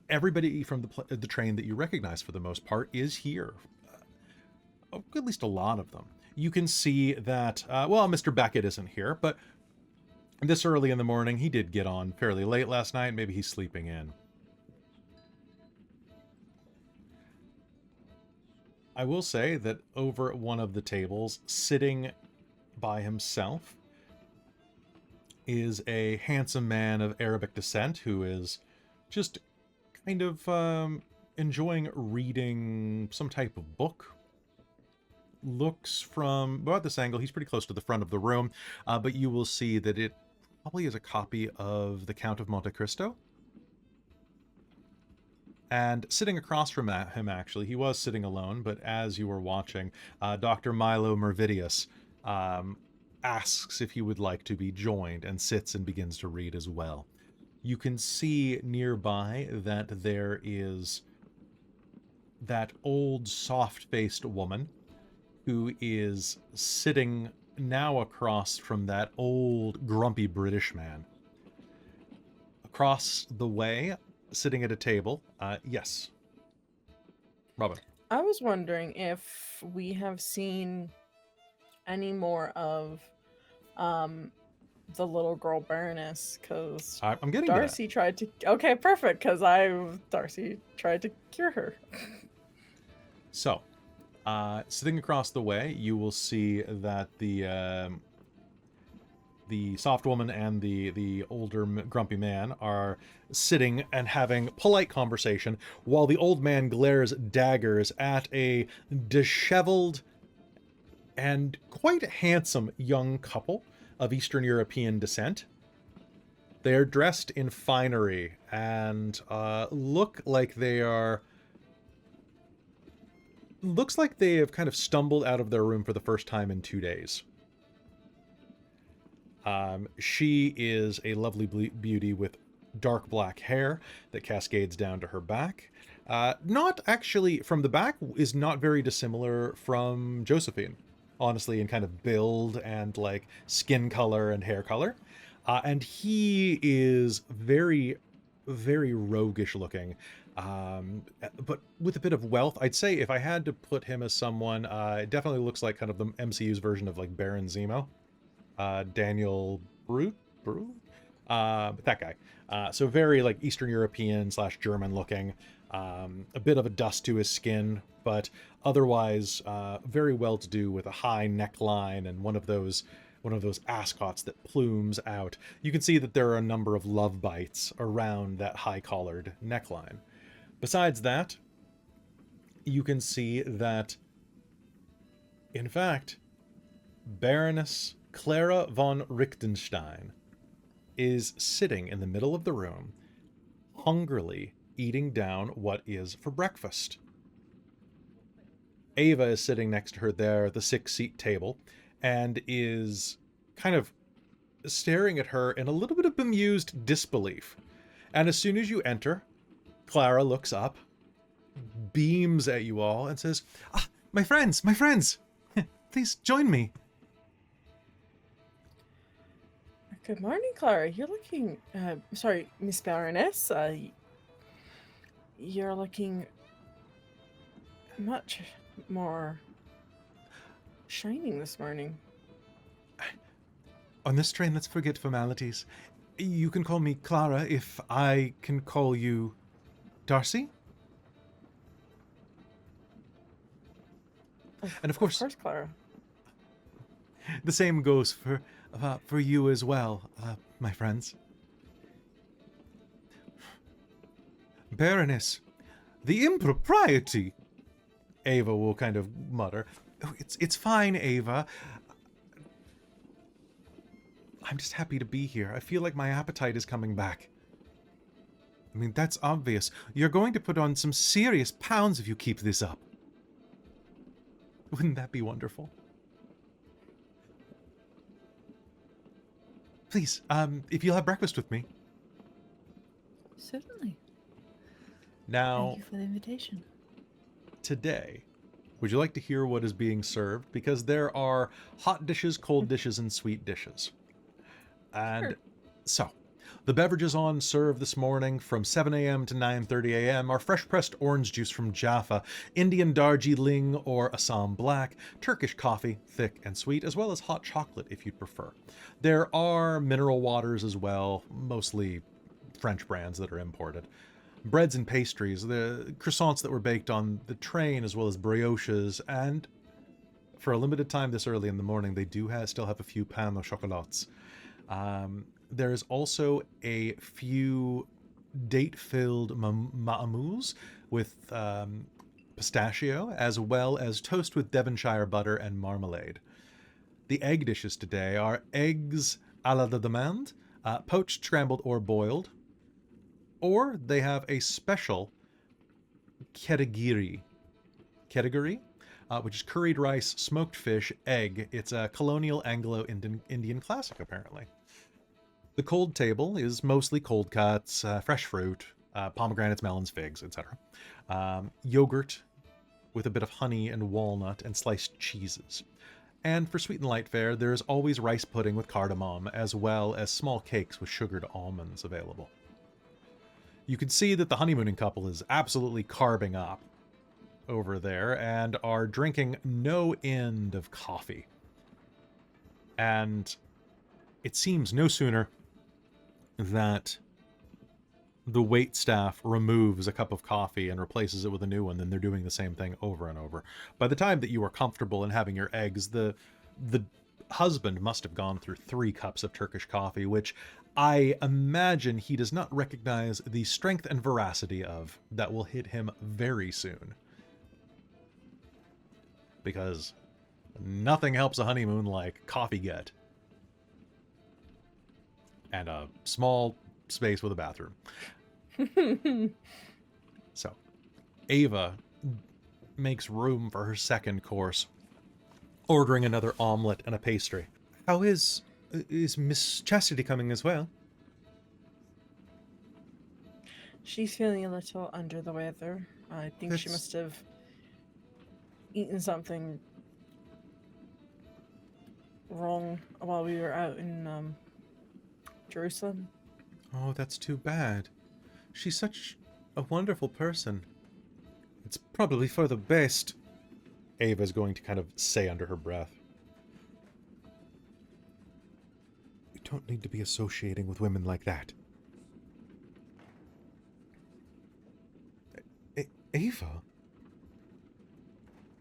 Everybody from the train that you recognize for the most part is here. At least a lot of them. You can see that, well, Mr. Beckett isn't here, but this early in the morning, he did get on fairly late last night. Maybe he's sleeping in. I will say that over at one of the tables, sitting by himself, is a handsome man of Arabic descent who is just kind of enjoying reading some type of book. Looks from, well, at this angle, he's pretty close to the front of the room, but you will see that it probably is a copy of The Count of Monte Cristo. And sitting across from him, actually, he was sitting alone, but as you were watching, Dr. Milo Mervidius asks if he would like to be joined and sits and begins to read as well. You can see nearby that there is that old soft-faced woman who is sitting now across from that old grumpy British man. Across the way, sitting at a table, yes. Robin. I was wondering if we have seen any more of the little girl Baroness, because I'm getting Darcie tried to. Okay, perfect, because Darcie tried to cure her. So, sitting across the way, you will see that the soft woman and the older grumpy man are sitting and having polite conversation, while the old man glares daggers at a disheveled and quite handsome young couple of Eastern European descent. They are dressed in finery and look like they are... Looks like they have kind of stumbled out of their room for the first time in 2 days. She is a lovely beauty with dark black hair that cascades down to her back. Not actually, from the back, is not very dissimilar from Josephine, honestly, in kind of build and like skin color and hair color. And he is very, very roguish looking. But with a bit of wealth. I'd say if I had to put him as someone, it definitely looks like kind of the MCU's version of like Baron Zemo. Daniel Brute? But that guy. So very like Eastern European / German looking. A bit of a dust to his skin, but otherwise very well to do, with a high neckline and one of those ascots that plumes out. You can see that there are a number of love bites around that high collared neckline. Besides that, you can see that, in fact, Baroness Clara von Richtenstein is sitting in the middle of the room, hungrily eating down what is for breakfast. Ava is sitting next to her there at the 6-seat table and is kind of staring at her in a little bit of bemused disbelief. And as soon as you enter, Clara looks up, beams at you all, and says, my friends, please join me. Good morning, Clara. You're looking, sorry, Miss Baroness. You're looking much more shining this morning. On this train, let's forget formalities. You can call me Clara if I can call you Darcie. And of course, Clara. The same goes for you as well, my friends. Baroness, the impropriety! Ava will kind of mutter. Oh, it's fine, Ava. I'm just happy to be here. I feel like my appetite is coming back. I mean, that's obvious. You're going to put on some serious pounds if you keep this up. Wouldn't that be wonderful? Please, if you'll have breakfast with me. Certainly. Now, Thank you for the invitation. today, would you like to hear what is being served? Because there are hot dishes, cold dishes, and sweet dishes. And Sure. so, the beverages on serve this morning from 7 a.m. to 9:30 a.m. are fresh-pressed orange juice from Jaffa, Indian Darjeeling or Assam Black, Turkish coffee, thick and sweet, as well as hot chocolate if you'd prefer. There are mineral waters as well, mostly French brands that are imported. Breads and pastries, the croissants that were baked on the train, as well as brioches, and for a limited time this early in the morning, they do still have a few pain au chocolats. There is also a few date-filled ma'amous with pistachio, as well as toast with Devonshire butter and marmalade. The egg dishes today are eggs à la demande, poached, scrambled, or boiled. Or they have a special ketegiri, which is curried rice, smoked fish, egg. It's a colonial Anglo-Indian classic, apparently. The cold table is mostly cold cuts, fresh fruit, pomegranates, melons, figs, etc. Yogurt with a bit of honey and walnut and sliced cheeses. And for sweet and light fare, there's always rice pudding with cardamom, as well as small cakes with sugared almonds available. You can see that the honeymooning couple is absolutely carbing up over there and are drinking no end of coffee. And it seems no sooner that the wait staff removes a cup of coffee and replaces it with a new one than they're doing the same thing over and over. By the time that you are comfortable in having your eggs, the husband must have gone through 3 cups of Turkish coffee, which I imagine he does not recognize the strength and veracity of that will hit him very soon. Because nothing helps a honeymoon like coffee get. And a small space with a bathroom. So, Ava makes room for her second course, ordering another omelet and a pastry. How is Miss Chastity coming as well? She's feeling a little under the weather. I think she That's- must have eaten something wrong while we were out in Jerusalem. Oh, that's too bad. She's such a wonderful person. It's probably for the best, Ava's going to kind of say under her breath. You don't need to be associating with women like that. Ava?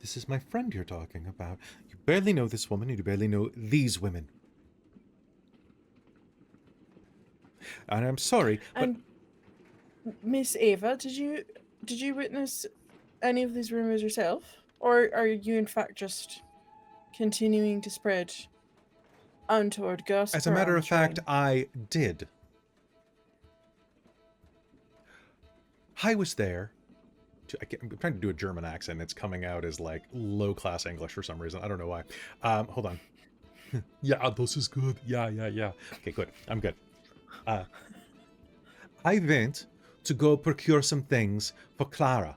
This is my friend you're talking about. You barely know this woman, and you barely know these women. And I'm sorry, but And Miss Ava, did you witness any of these rumors yourself, or are you in fact just continuing to spread untoward gossip? as a matter around of the fact, train? I did. I was there. I'm trying to do a German accent. It's coming out as like low-class English for some reason. I don't know why. Hold on. Yeah, this is good. Yeah. Okay, good. I'm good. I went to go procure some things for Clara.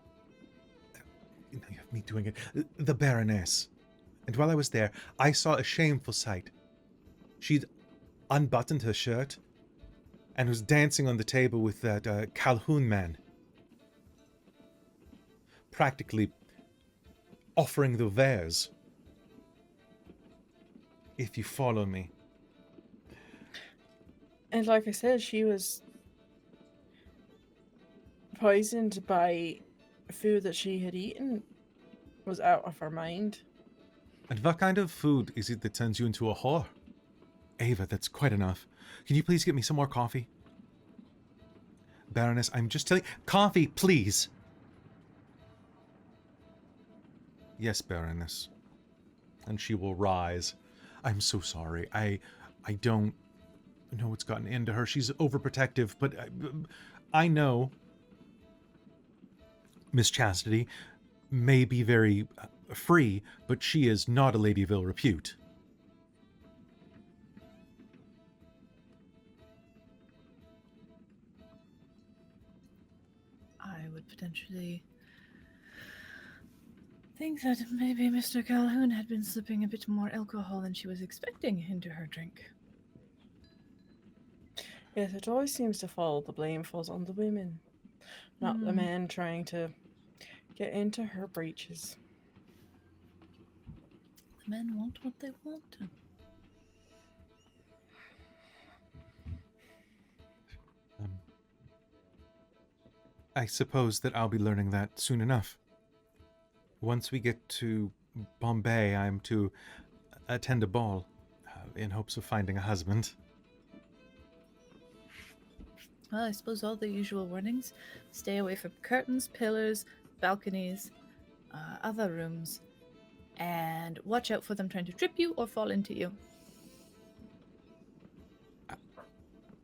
You have me doing it. The Baroness. And while I was there, I saw a shameful sight. She'd unbuttoned her shirt and was dancing on the table with that Calhoun man. Practically offering the wares. If you follow me. And like I said, she was poisoned by food that she had eaten. Was out of her mind. And what kind of food is it that turns you into a whore? Ava, that's quite enough. Can you please get me some more coffee? Baroness, I'm just telling... Coffee, please! Yes, Baroness. And she will rise. I'm so sorry. I don't know what's gotten into her. She's overprotective, but I know Miss Chastity may be very free, but she is not a lady of ill repute. I would potentially think that maybe Mr. Calhoun had been slipping a bit more alcohol than she was expecting into her drink. Yes, it always seems to fall. The blame falls on the women, not the men trying to get into her breeches. The men want what they want. I suppose that I'll be learning that soon enough. Once we get to Bombay, I'm to attend a ball in hopes of finding a husband. Well, I suppose all the usual warnings. Stay away from curtains, pillars, balconies, other rooms, and watch out for them trying to trip you or fall into you.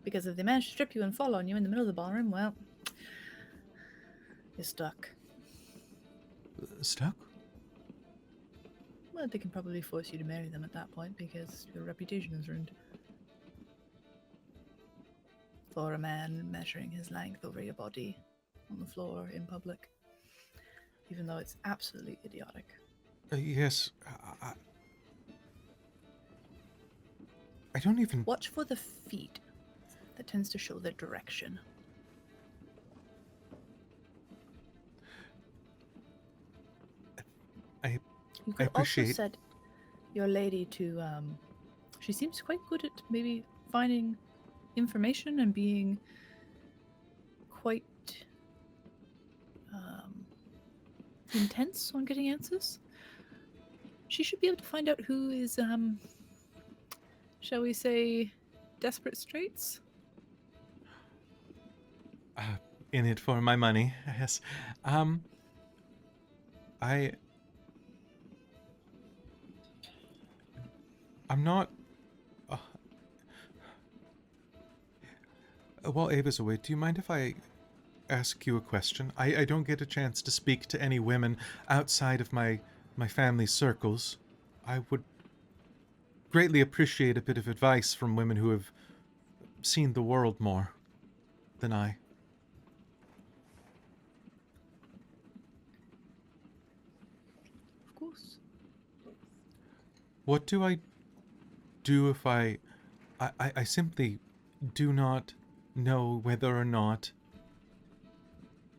Because if they manage to trip you and fall on you in the middle of the ballroom, well, you're stuck. Stuck? Well, they can probably force you to marry them at that point because your reputation is ruined. For a man measuring his length over your body on the floor in public. Even though it's absolutely idiotic. Yes. I don't even... Watch for the feet. That tends to show their direction. You could appreciate... also set your lady to, she seems quite good at maybe finding information and being quite intense on getting answers. She should be able to find out who is, shall we say, desperate straits? In it for my money, yes. I'm not... while Ava's away, do you mind if I ask you a question? I don't get a chance to speak to any women outside of my family's circles. I would greatly appreciate a bit of advice from women who have seen the world more than I. Of course. What do I do if I simply do not know whether or not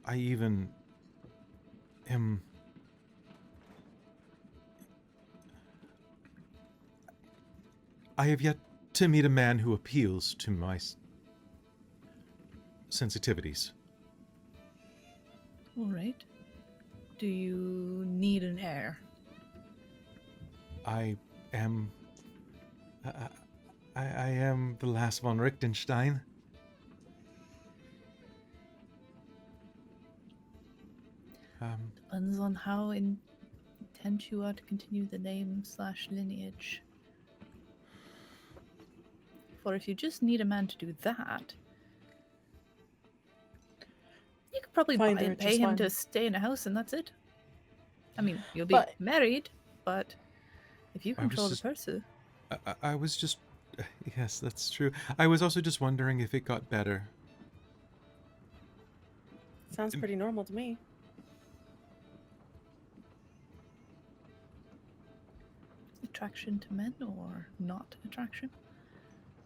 I even am... I have yet to meet a man who appeals to my sensitivities. All right. Do you need an heir? I am the last von Richtenstein. Depends on how intent you are to continue the name/lineage. For if you just need a man to do that, you could probably buy Find her and pay just him fine. to stay in a house and that's it. I mean, you'll be But- married, but if you I was control the just- person... I was just... Yes, that's true. I was also just wondering if it got better. Sounds pretty normal to me. Attraction to men or not attraction?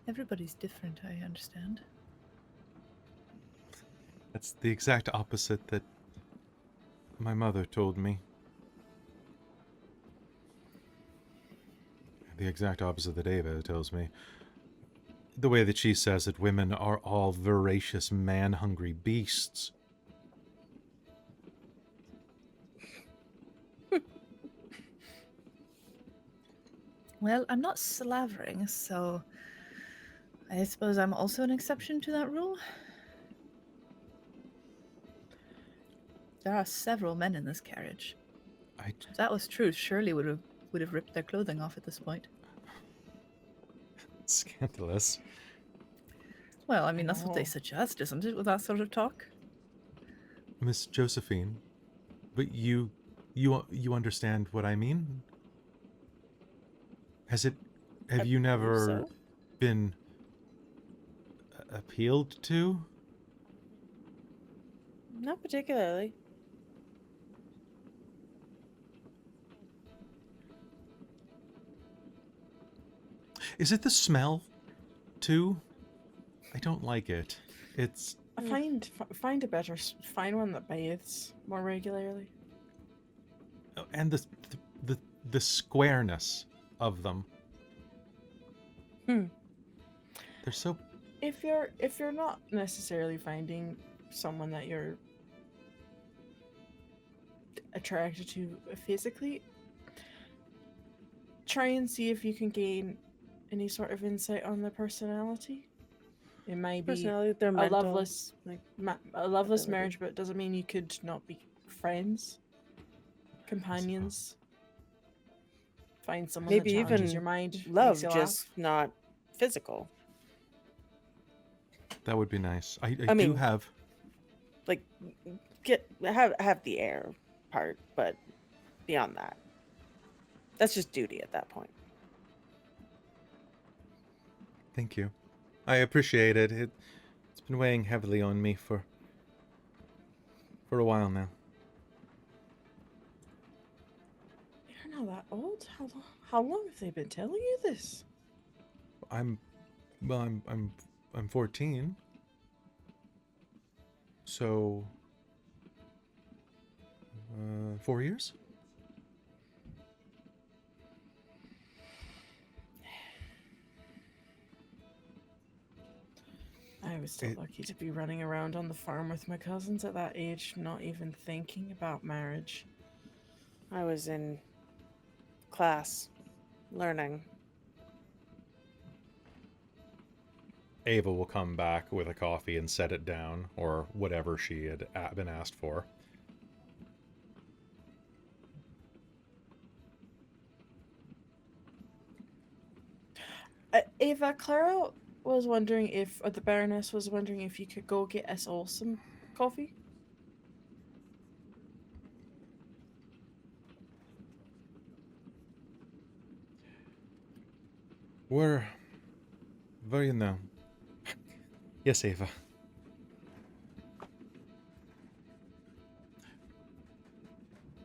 Everybody's different, I understand. That's the exact opposite that my mother told me. The exact opposite that Ava tells me. The way that she says that women are all voracious, man-hungry beasts. Well, I'm not slavering, so I suppose I'm also an exception to that rule. There are several men in this carriage. If that was true, Shirley would have ripped their clothing off at this point. Scandalous. Well, I mean, I that's what they know. suggest, isn't it, with that sort of talk? Miss Josephine, but you understand what I mean? Have I you believe never so. been appealed to? Not particularly. Is it the smell, too? I don't like it. It's... Find a better find one that bathes more regularly. And the squareness of them. Hmm. They're so... If you're not necessarily finding someone that you're attracted to physically, try and see if you can gain any sort of insight on their personality. It may be Personality, their a mental, loveless like a loveless ability. marriage, but it doesn't mean you could not be friends, companions. Find someone maybe that challenges even your mind, love, makes you just not physical. That would be nice. I I do mean- have... Like, have the air part, but beyond that, that's just duty at that point. Thank you. I appreciate it. It's been weighing heavily on me for a while now. You're not that old. How long have they been telling you this? I'm 14. So 4 years? I was still lucky to be running around on the farm with my cousins at that age, not even thinking about marriage. I was in class, learning. Ava will come back with a coffee and set it down, or whatever she had been asked for. Ava, Clara was wondering if, or the Baroness was wondering if you could go get us all some coffee. We're very now. Yes, Ava.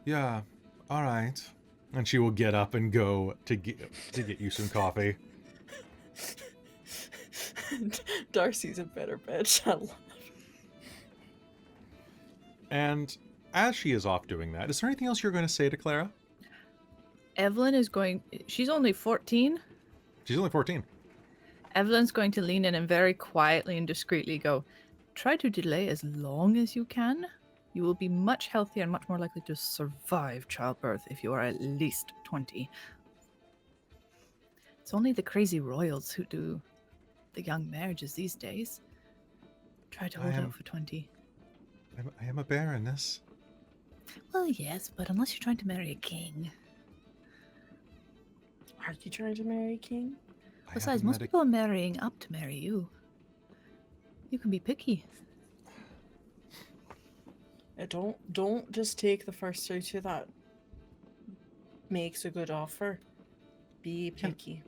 Yeah, all right. And she will get up and go to get you some coffee. Darcie's a better bitch. I love it. And as she is off doing that, is there anything else you're going to say to Clara? Evelyn is going. She's only 14. She's only 14. Evelyn's going to lean in and very quietly and discreetly go, try to delay as long as you can. You will be much healthier and much more likely to survive childbirth if you are at least 20. It's only the crazy royals who do the young marriages these days. Try to hold out for 20. I am a baroness. Well, yes, but unless you're trying to marry a king. Are you trying to marry a king? Besides, most people are marrying up to marry you. You can be picky. Don't just take the first suitor that makes a good offer. Be picky.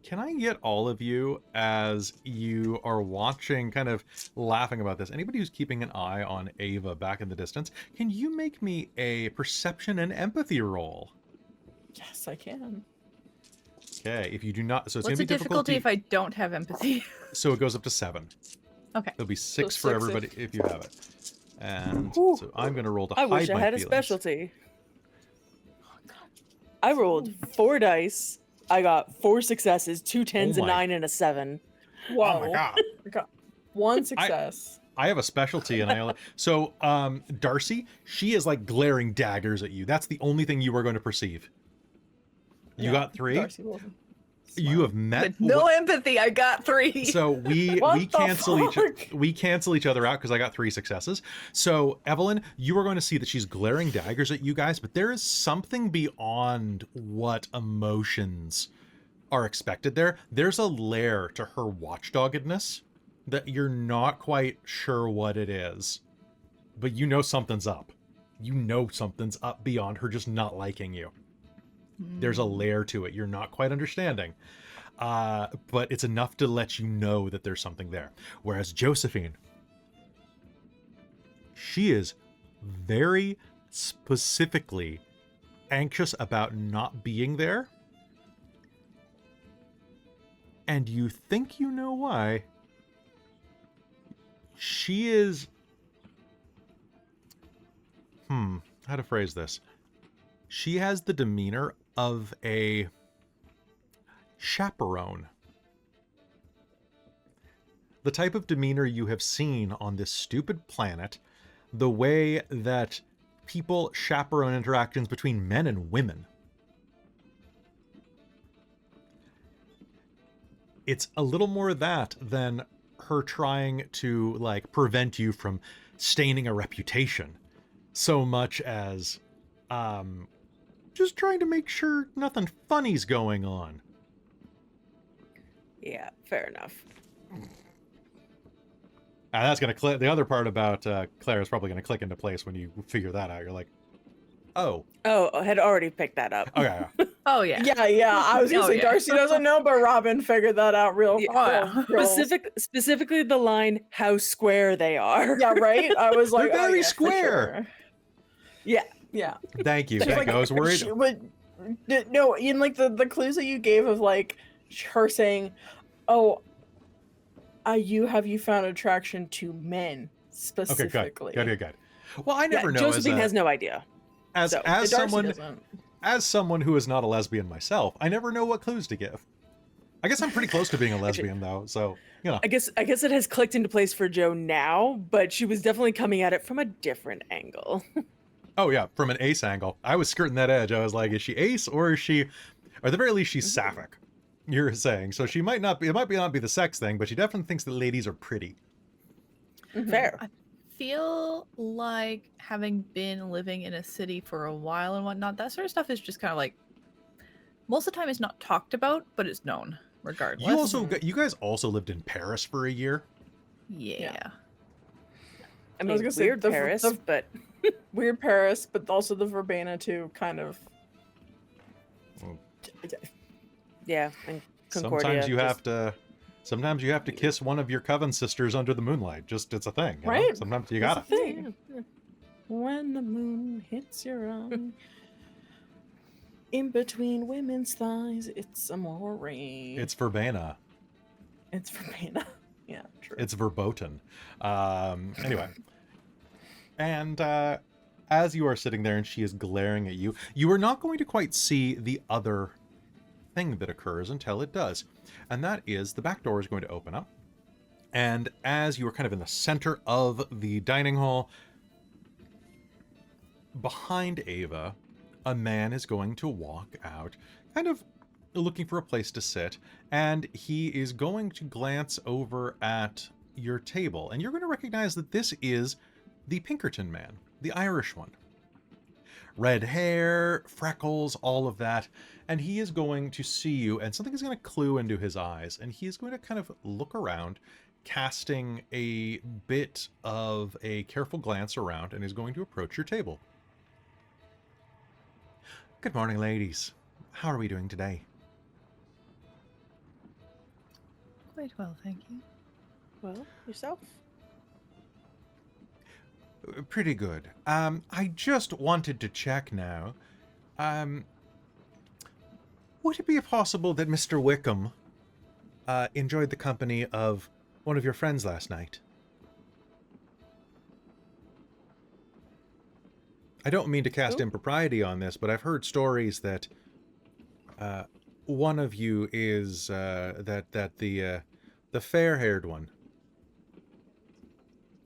Can I get all of you, as you are watching, kind of laughing about this, anybody who's keeping an eye on Ava back in the distance, can you make me a perception and empathy roll? Yes, I can. Okay, if you do not, so it's What's going the to be difficulty if I don't have empathy? So it goes up to 7. Okay. There'll be 6 So for 6 everybody if you have it. And Ooh. so I'm going to roll to I hide wish I my had a feelings. specialty. I rolled 4 dice. I got 4 successes, 2 10s, Oh a my- 9, and a 7. Whoa. Oh my god. I got one success. I have a specialty, and I only... So, Darcie, she is like glaring daggers at you. That's the only thing you are going to perceive. You Yeah, got 3? Darcie wasn't You smart. have met... With no empathy, I got 3. So we What we the cancel each other out because I got 3 successes. So Evelyn, you are going to see that she's glaring daggers at you guys, but there is something beyond what emotions are expected there. There's a layer to her watchdoggedness that you're not quite sure what it is, but you know something's up. You know something's up beyond her just not liking you. There's a layer to it you're not quite understanding. But it's enough to let you know that there's something there. Whereas Josephine, she is very specifically anxious about not being there. And you think you know why. She is... how to phrase this? She has the demeanor of a chaperone. The type of demeanor you have seen on this stupid planet, the way that people chaperone interactions between men and women. It's a little more that than her trying to, like, prevent you from staining a reputation, so much as just trying to make sure nothing funny's going on. Yeah, fair enough. And that's going to click. The other part about Claire is probably going to click into place when you figure that out. You're like, oh. Oh, I had already picked that up. Okay. Oh yeah. Yeah. I was gonna say Darcie doesn't know, but Robin figured that out real. Specifically the line, how square they are. Yeah, right. I was like, They're very yeah, square. Yeah. Yeah. Thank you. She's Thank you. I was worried. No, in like the clues that you gave of like her saying, "Oh, you found attraction to men specifically?" Okay, good. Well, I never know. Josephine has no idea. As someone who is not a lesbian myself, I never know what clues to give. I guess I'm pretty close to being a lesbian though, so you know. I guess it has clicked into place for Jo now, but she was definitely coming at it from a different angle. Oh yeah, from an ace angle. I was skirting that edge. I was like, is she ace or is she, or at the very least, she's sapphic. You're saying so she might not be. It might not be the sex thing, but she definitely thinks that ladies are pretty. Fair. I feel like having been living in a city for a while and whatnot, that sort of stuff is just kind of like most of the time it's not talked about, but it's known regardless. You guys also lived in Paris for a year. Yeah. I mean, was gonna say, weird Paris, but weird Paris, but also the Verbena too, kind of. Yeah, and Concordia. Sometimes you have to kiss one of your coven sisters under the moonlight. Just it's a thing, you know? Right? Sometimes you gotta. It's a thing. When the moon hits your eye, in between women's thighs, it's amore. It's verbena. It's Verbena. Yeah, true. It's verboten. Anyway, and as you are sitting there and she is glaring at you, you are not going to quite see the other thing that occurs until it does. And that is the back door is going to open up. And as you are kind of in the center of the dining hall, behind Ava, a man is going to walk out, kind of looking for a place to sit. And he is going to glance over at your table. And you're going to recognize that this is the Pinkerton man, the Irish one. Red hair, freckles, all of that. And he is going to see you, and something is going to clue into his eyes. And he is going to kind of look around, casting a bit of a careful glance around, and is going to approach your table. Good morning, ladies. How are we doing today? Quite well, thank you. Well, yourself? Pretty good. I just wanted to check now. Would it be possible that Mr. Wickham enjoyed the company of one of your friends last night? I don't mean to cast impropriety on this, but I've heard stories that one of you is that the fair-haired one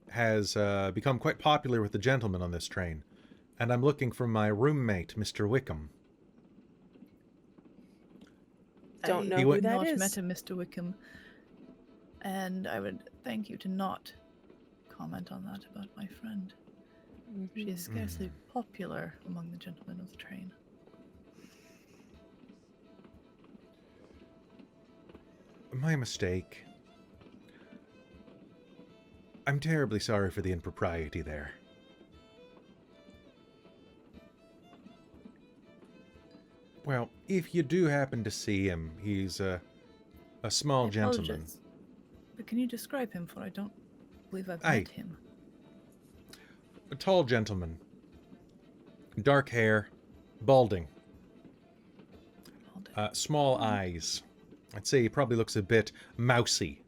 has become quite popular with the gentlemen on this train, and I'm looking for my roommate, Mr. Wickham. Don't know I who have that not is. met a Mr. Wickham, and I would thank you to not comment on that about my friend. She is scarcely popular among the gentlemen of the train. My mistake. I'm terribly sorry for the impropriety there. Well, if you do happen to see him, he's a small I gentleman. apologize. But can you describe him, for I don't believe I've Aye. met him. A tall gentleman. Dark hair. Balding. Small eyes. I'd say he probably looks a bit mousy.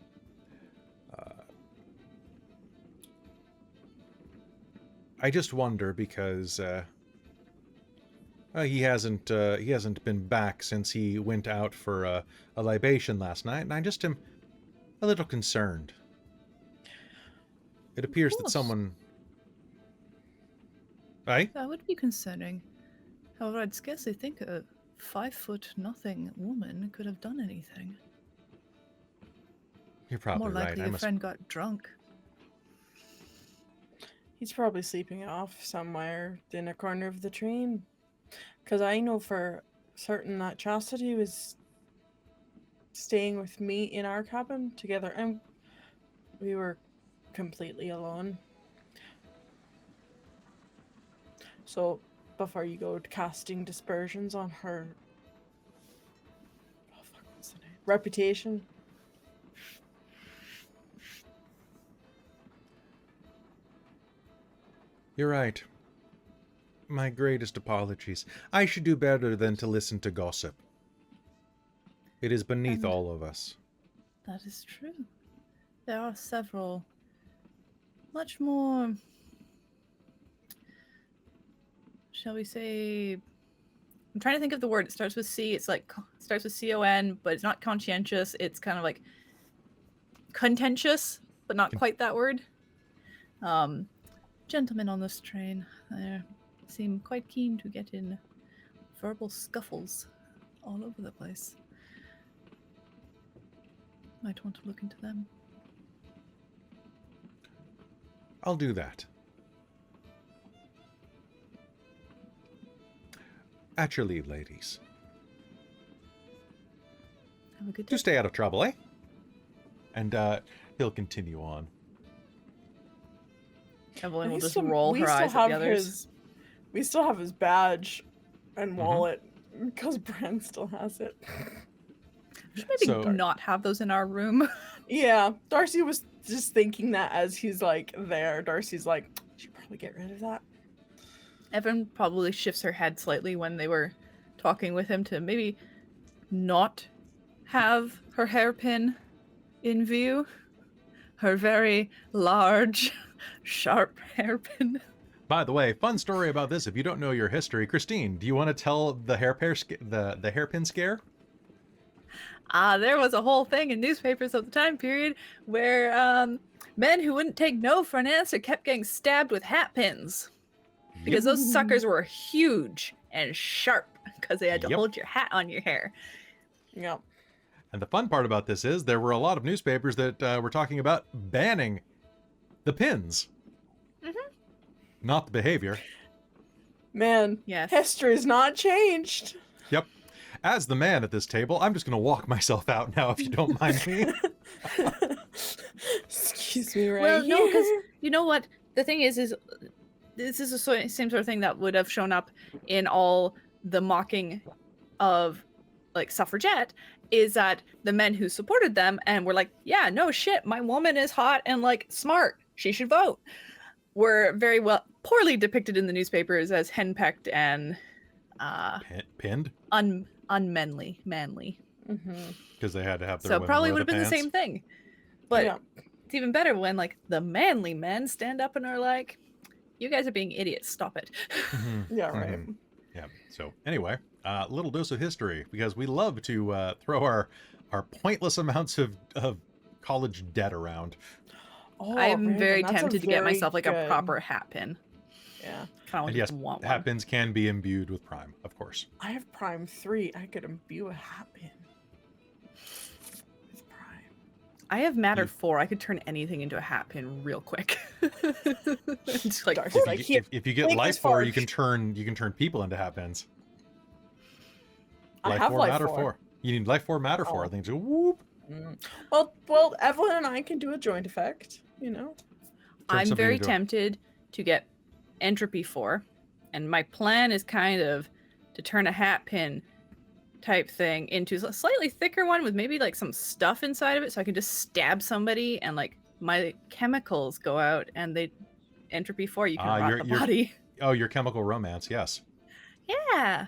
I just wonder because he hasn't been back since he went out for a libation last night, and I just am a little concerned. It appears that course. someone. Aye? That would be concerning. However, I'd scarcely think a 5'0" woman could have done anything. You're probably More right. likely I a must. friend got drunk. He's probably sleeping off somewhere in a corner of the train. Because I know for certain that Chastity was staying with me in our cabin together, and we were completely alone. So, before you go casting dispersions on her... Oh, fuck, what's the name? Reputation. You're right. My greatest apologies. I should do better than to listen to gossip. It is beneath And- all of us. That is true. There are several much more, shall we say, I'm trying to think of the word. It starts with C. It's like, it starts with C-O-N, but it's not conscientious. It's kind of like contentious, but not quite that word. Gentlemen on this train, they seem quite keen to get in verbal scuffles all over the place. Might want to look into them. I'll do that. At your leave, ladies. Have a good day. Do stay out of trouble, eh? And he'll continue on. Evelyn will We just still- roll we her still eyes at have the others. we still have his badge and Mhm. wallet because Bran still has it. We should maybe So- not have those in our room. Yeah, Darcie was just thinking that as he's like there. Darcie's like, should probably get rid of that. Evan probably shifts her head slightly when they were talking with him to maybe not have her hairpin in view. Her very large, sharp hairpin. By the way, fun story about this. If you don't know your history, Christine, do you want to tell the the hairpin scare? There was a whole thing in newspapers of the time period where men who wouldn't take no for an answer kept getting stabbed with hat pins. Because those suckers were huge and sharp because they had to Yep. hold your hat on your hair. Yeah. And the fun part about this is there were a lot of newspapers that were talking about banning the pins. Mhm. Not the behavior. Man, Yes. history's not changed. Yep. As the man at this table, I'm just going to walk myself out now if you don't mind me. Excuse me, right? Well, no, because here. you know what? The thing is this is the same sort of thing that would have shown up in all the mocking of, like, suffragette, is that the men who supported them and were like, yeah, no shit, my woman is hot and, like, smart, she should vote, were very poorly depicted in the newspapers as henpecked and Pinned? unmanly, manly. Mhm. Because they had to have their So women probably wear would have been the pants. same thing. But Yeah. it's even better when, like, the manly men stand up and are like, you guys are being idiots, stop it. Mhm, Yeah, right. mhm. Yeah. So anyway, little dose of history, because we love to throw our pointless amounts of college debt around. Oh, I'm Brandon, very that's a tempted to get very myself like a good- proper hat pin. Yeah. Kind of And yes, want one. hat pins can be imbued with prime, of course. I have Prime 3. I could imbue a hat pin with Prime. I have Matter You- 4. I could turn anything into a hat pin real quick. Just like, Darcy's If like, you, "Here, if you get take life this 4, you forge." can turn people into hat pins. I Life have 4, Life matter 4. 4. You need life 4, matter 4. I Oh. think it's whoop. Well, Evelyn and I can do a joint effect, you know? I'm somebody very into a- tempted to get entropy 4, and my plan is kind of to turn a hat pin type thing into a slightly thicker one with maybe like some stuff inside of it, so I can just stab somebody and like my chemicals go out and they entropy 4. You can rot the body. Oh, your chemical romance, yes. Yeah.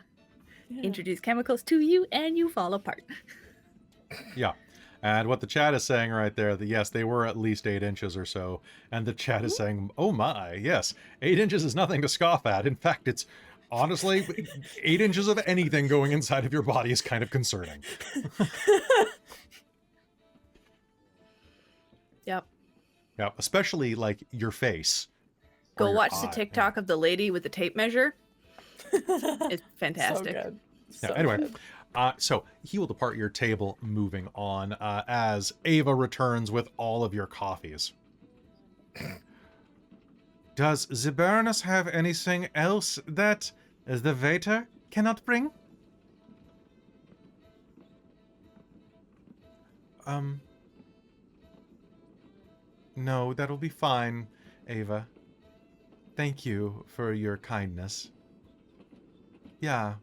Yeah. Introduce chemicals to you and you fall apart. Yeah. And what the chat is saying right there, that yes, they were at least 8 inches or so. And the chat is saying, oh my, yes, 8 inches is nothing to scoff at. In fact, it's honestly, 8 inches of anything going inside of your body is kind of concerning. Yep. Yeah, especially like your face. or Go your watch eye. the TikTok of the lady with the tape measure. It's fantastic. So good. Yeah, So anyway, good. so he will depart your table, moving on, as Ava returns with all of your coffees. Does the Baroness have anything else that the waiter cannot bring? No, that'll be fine, Ava. Thank you for your kindness. Yeah.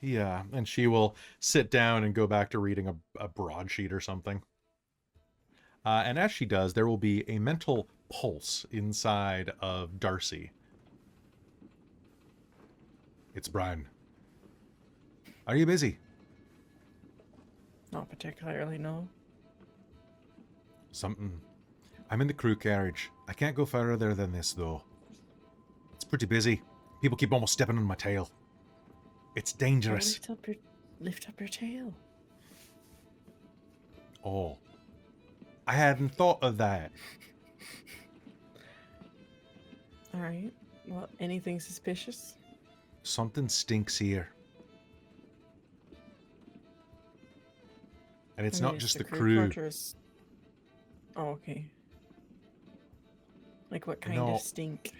Yeah, and she will sit down and go back to reading a broadsheet or something. And as she does, there will be a mental pulse inside of Darcie. It's Brian. Are you busy? Not particularly, no. Something. I'm in the crew carriage. I can't go further than this, though. It's pretty busy. People keep almost stepping on my tail. It's dangerous. Lift up your tail. Oh. I hadn't thought of that. All right. Well, anything suspicious? Something stinks here. And it's I mean, not just the crew crew. quarters. Oh, okay. Like what kind No. of stink?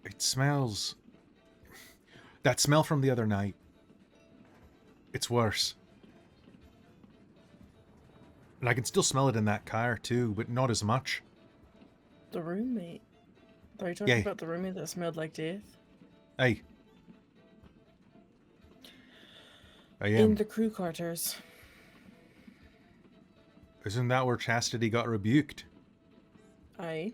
It smells... That smell from the other night. It's worse. And I can still smell it in that car too, but not as much. The roommate. Are you talking Yeah. about the roommate that smelled like death? Hey. I In am. the crew quarters. Isn't that where Chastity got rebuked? Aye.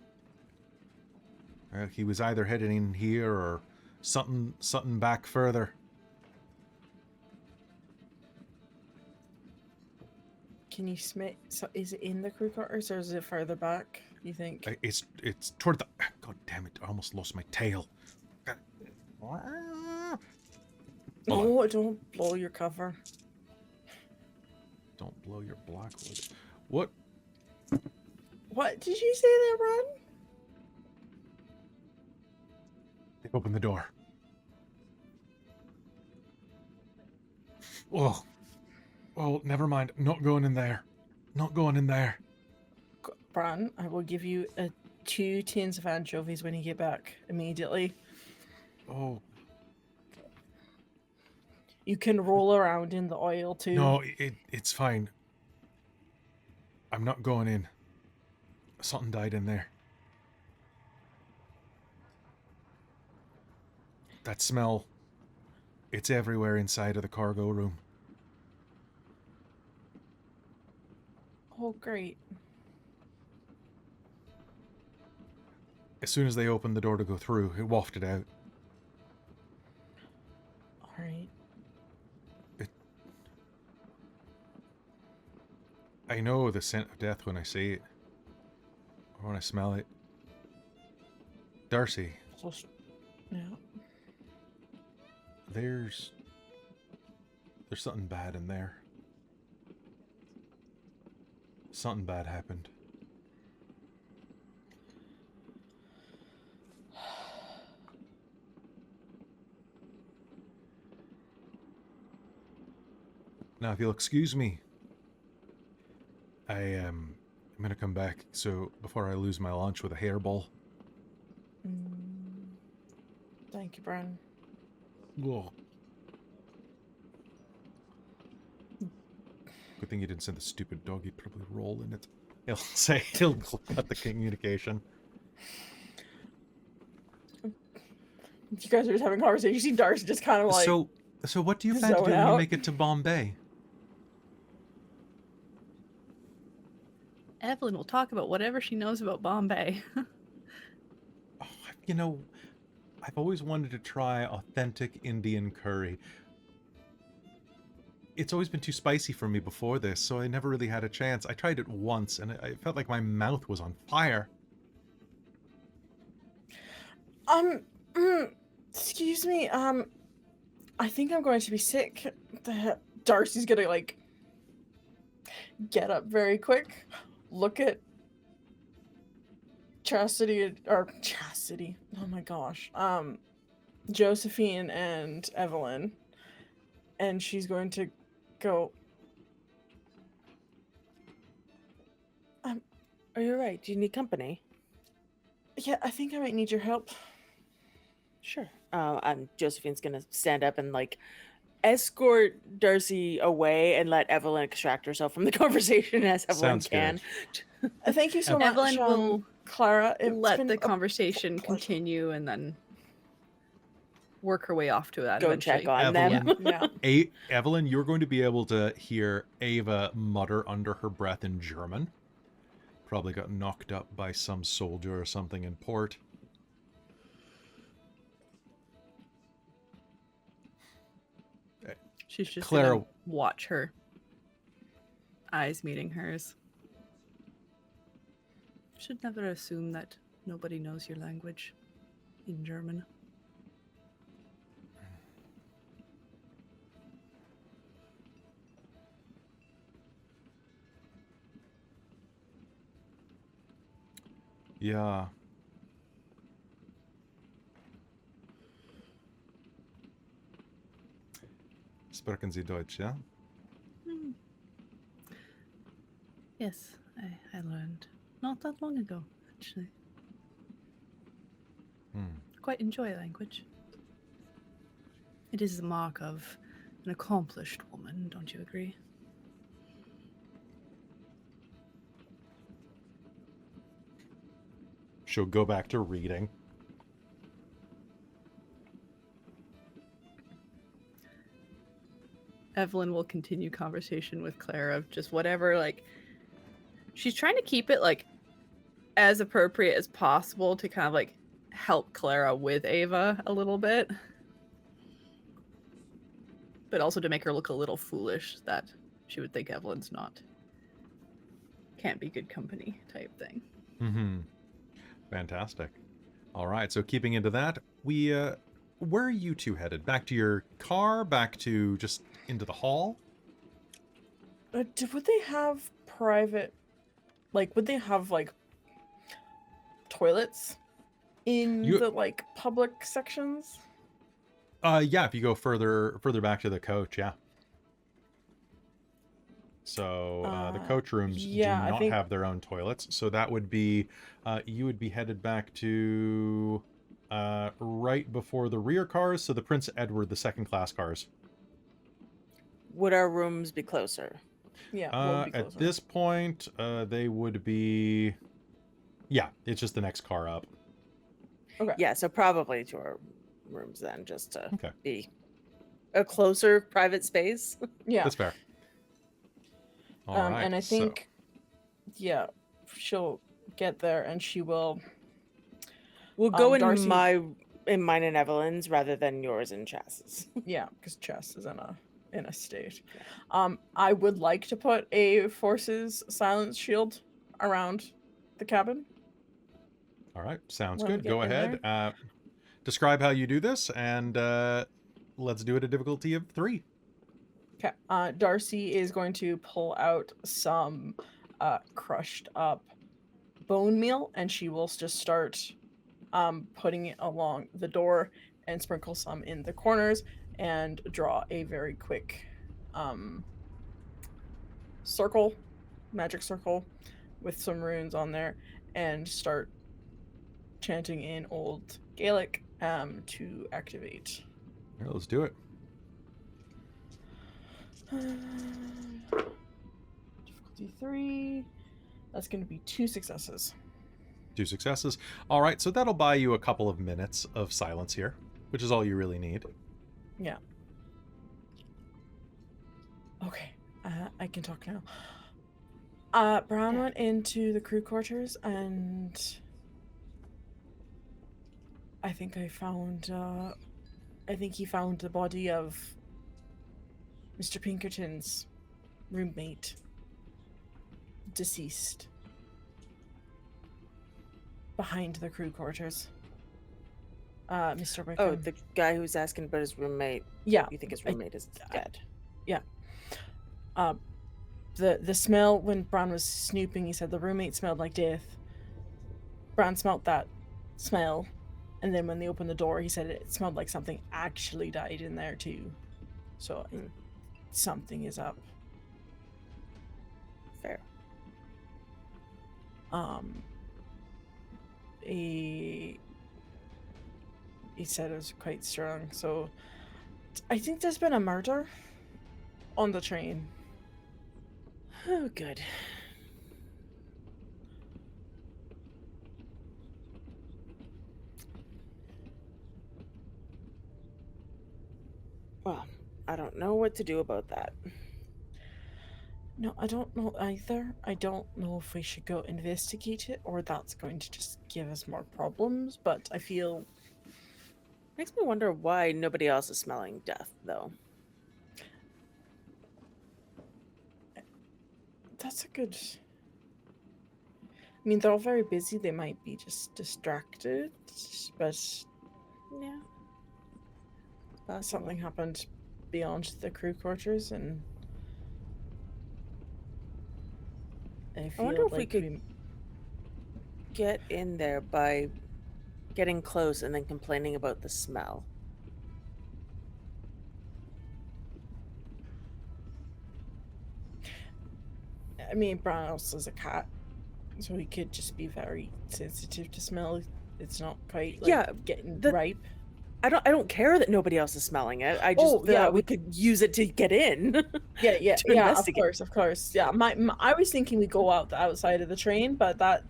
He was either heading in here or something back further. Can you smell? So is it in the crew quarters or is it further back? You think? It's toward the... God damn it, I almost lost my tail. Hold on. No, don't blow your cover. Don't blow your blackwood. What? What did you say there, Ron? Open the door. Oh. Oh, never mind. Not going in there. Not going in there. Bran, I will give you 2 tins of anchovies when you get back immediately. Oh. You can roll around in the oil too. No, it's fine. I'm not going in. Something died in there. That smell, it's everywhere inside of the cargo room. Oh, great. As soon as they opened the door to go through, it wafted out. All right. I know the scent of death when I see it. Or when I smell it. Darcie, So, yeah. there's something bad in there. Something bad happened. Now, if you'll excuse me, I'm gonna come back, so before I lose my lunch with a hairball. Thank you, Bran. Whoa. Good thing you didn't send the stupid dog. He'd probably roll in it. He'll cut the communication. You guys are just having a conversation. You see Darcy just kind of like... So what do you plan to do zone when you out. make it to Bombay? Evelyn will talk about whatever she knows about Bombay. Oh, you know, I've always wanted to try authentic Indian curry. It's always been too spicy for me before this, so I never really had a chance. I tried it once, and I felt like my mouth was on fire. Excuse me, I think I'm going to be sick. Darcy's gonna, like, get up very quick, look at Chastity, oh my gosh, Josephine and Evelyn, and she's going to go, Are you alright? Do you need company? yeah, I think I might need your help. Sure. Josephine's gonna stand up and like escort Darcy away and let Evelyn extract herself from the conversation as Evelyn Sounds can. Thank you so much, Evelyn will Clara. It's let been the a conversation pleasure. continue and then work her way off to that Go eventually. check on Evelyn. them. Yeah. Evelyn, you're going to be able to hear Ava mutter under her breath in German. Probably got knocked up by some soldier or something in port. She's just Clara- gonna watch her eyes meeting hers. Should never assume that nobody knows your language in German. Ja. Sprechen Sie Deutsch, ja? Hmm. Yes, I learned not that long ago, actually. Quite enjoy language. It is the mark of an accomplished woman, don't you agree? She'll go back to reading. Evelyn will continue conversation with Clara of just whatever, like, she's trying to keep it, like, as appropriate as possible to kind of, like, help Clara with Ava a little bit. But also to make her look a little foolish that she would think Evelyn's can't be good company type thing. Mm-hmm. Fantastic. All right, so keeping into that, where are you two headed? Back to your car? Back to just into the hall? Would they have private, like, would they have, like, toilets in the, like, public sections? Yeah, if you go further back to the coach, yeah. So the coach rooms do not have their own toilets, so that would be you would be headed back to right before the rear cars, so the Prince Edward, the second class cars. Would our rooms be closer? Yeah. At this point, they would be. Yeah, it's just the next car up. Okay. Yeah, so probably to our rooms then, just to Okay. be a closer private space. Yeah. That's fair. All right, and I think, yeah, she'll get there and she will. We'll go in Darcy- mine and Evelyn's rather than yours and Chas's. Yeah, because Chess is in a state. I would like to put a forces silence shield around the cabin. All right, sounds When we good. get Go in ahead. Describe how you do this, and let's do it at a difficulty of 3. Okay. Darcy is going to pull out some crushed up bone meal, and she will just start putting it along the door and sprinkle some in the corners and draw a very quick magic circle with some runes on there, and start chanting in Old Gaelic to activate. All right, let's do it. D3. That's going to be 2 successes. 2 successes. All right, so that'll buy you a couple of minutes of silence here, which is all you really need. Yeah. Okay, I can talk now. Brown went into the crew quarters, and I think he found the body of Mr. Pinkerton's roommate, deceased, behind the crew quarters. Mr. Wickham. Oh, the guy who's asking about his roommate. Yeah. You think his roommate is dead? Yeah. The smell, when Bran was snooping, he said the roommate smelled like death. Bran smelled that smell, and then when they opened the door, he said it smelled like something actually died in there too. So something is up. Fair. He said it was quite strong, so I think there's been a murder on the train. Oh, good. Well, I don't know what to do about that. No, I don't know either. I don't know if we should go investigate it or that's going to just give us more problems, but I feel... Makes me wonder why nobody else is smelling death, though. That's a good... I mean, they're all very busy. They might be just distracted, but Yeah. something happened beyond the crew quarters, and I feel wonder if we like could get in there by getting close and then complaining about the smell. I mean, Bran also is a cat, so he could just be very sensitive to smell. It's not quite like Yeah, getting the- ripe. I don't care that nobody else is smelling it. I just thought yeah, we could use it to get in. Yeah, to yeah, investigate. of course. Yeah, I was thinking we go out the outside of the train, but that,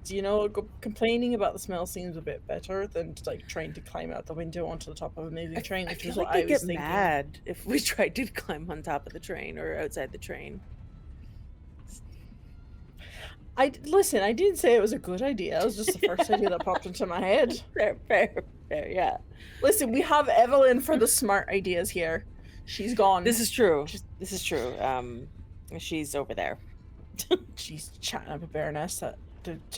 complaining about the smell seems a bit better than like trying to climb out the window onto the top of a moving train, I which feel is like what they I was get thinking. mad if we tried to climb on top of the train or outside the train. Listen, I didn't say it was a good idea. It was just the first idea that popped into my head. Fair, yeah. Listen, we have Evelyn for the smart ideas here. She's gone. This is true. This is true. She's over there. She's chatting up a Baroness that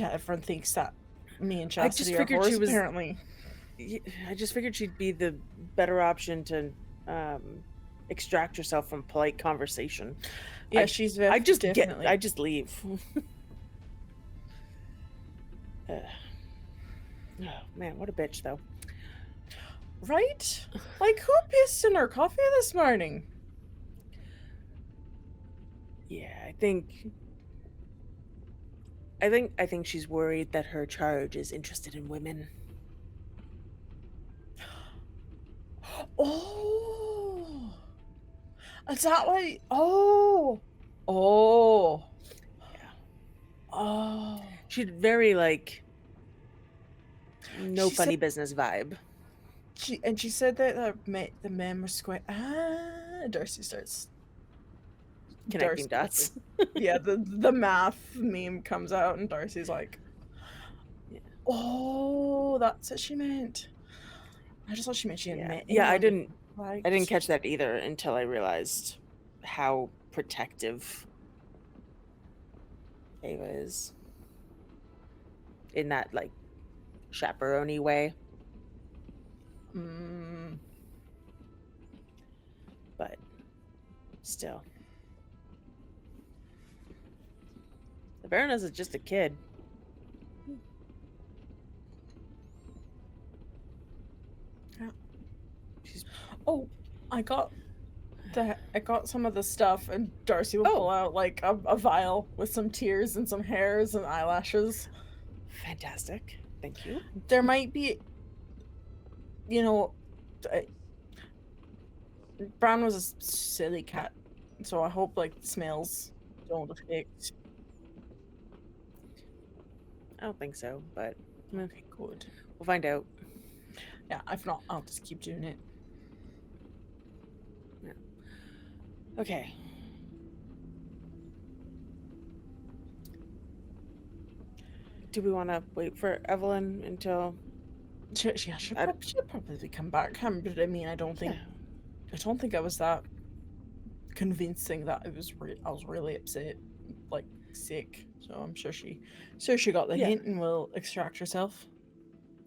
everyone thinks that me and I just Chastity are figured she whores, was- apparently. I just figured she'd be the better option to extract herself from polite conversation. Yeah, she's very I just definitely. I just leave. Oh man, what a bitch though. Right? Like, who pissed in her coffee this morning? Yeah, I think she's worried that her charge is interested in women. Oh, is that why? Oh, Yeah. oh. She'd very like no She funny said- business vibe. She said that the men were square. Darcie starts Connecting Darcie- dots. Yeah, the math meme comes out, and Darcy's like, Yeah. "Oh, that's what she meant." I just thought she meant she had met. Yeah, I anyone didn't liked. catch that either until I realized how protective Ava is. In that like chaperone way. Mm, But still. The Baroness is just a kid. Yeah. She's oh, I got some of the stuff, and Darcie will pull out like a vial with some tears and some hairs and eyelashes. fantastic. Thank you. There might be, Brown was a silly cat, so I hope like smells don't affect I don't think so, but Okay, good. we'll find out. Yeah, if not, I'll just keep doing it. Okay. Do we want to wait for Evelyn until? She'll probably come back. But I mean, I don't think I was that convincing that I was really upset, like sick. So I'm sure she got the hint and will extract herself.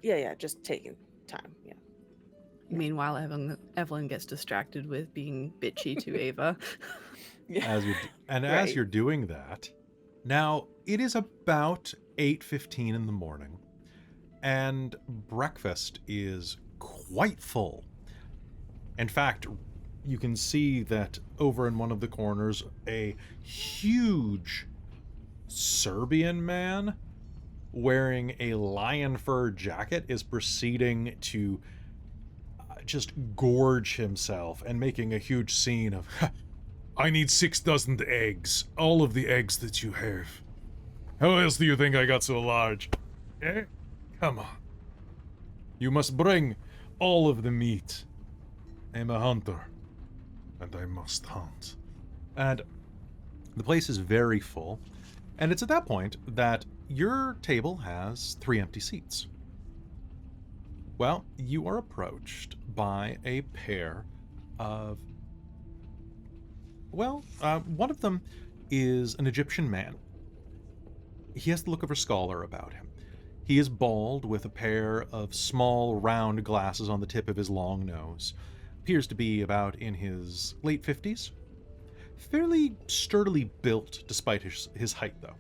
Yeah, just taking time. Yeah. Meanwhile, Evelyn gets distracted with being bitchy to Ava. As you're doing that, now it is about 8:15 in the morning, and breakfast is quite full. In fact, you can see that over in one of the corners, a huge Serbian man wearing a lion fur jacket is proceeding to just gorge himself and making a huge scene of, I need 6 dozen eggs. All of the eggs that you have. How else do you think I got so large? Eh? Come on. You must bring all of the meat. I'm a hunter, and I must hunt. And the place is very full, and it's at that point that your table has 3 empty seats. Well, you are approached by a pair of... one of them is an Egyptian man. He has the look of a scholar about him. He is bald with a pair of small, round glasses on the tip of his long nose. Appears to be about in his late 50s. Fairly sturdily built, despite his height, though.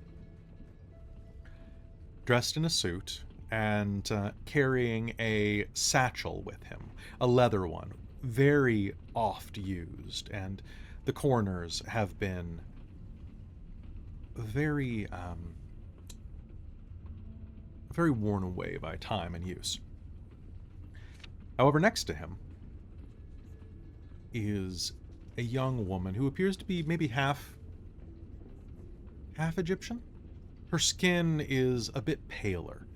Dressed in a suit and carrying a satchel with him, a leather one, very oft used, and the corners have been very worn away by time and use. However, next to him is a young woman who appears to be maybe half Egyptian. Her skin is a bit paler.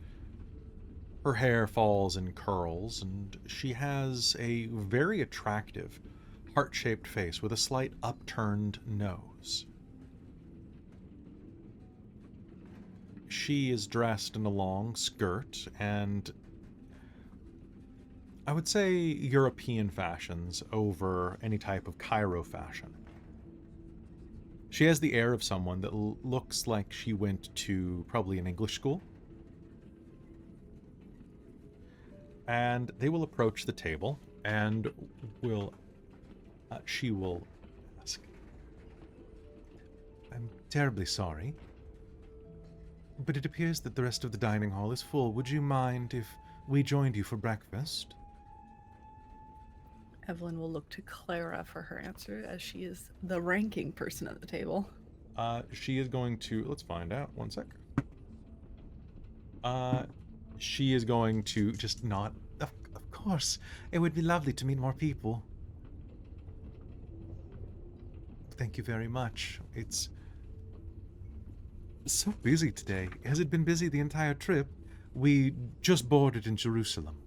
Her hair falls in curls, and she has a very attractive, heart-shaped face with a slight upturned nose. She is dressed in a long skirt and, I would say, European fashions over any type of Cairo fashion. She has the air of someone that looks like she went to probably an English school. And they will approach the table and she will ask, I'm terribly sorry, but it appears that the rest of the dining hall is full. Would you mind if we joined you for breakfast? Evelyn will look to Clara for her answer, as she is the ranking person at the table. She is going to... Let's find out. One sec. She is going to just nod. Of course. It would be lovely to meet more people. Thank you very much. It's so busy today. Has it been busy the entire trip? We just boarded in Jerusalem.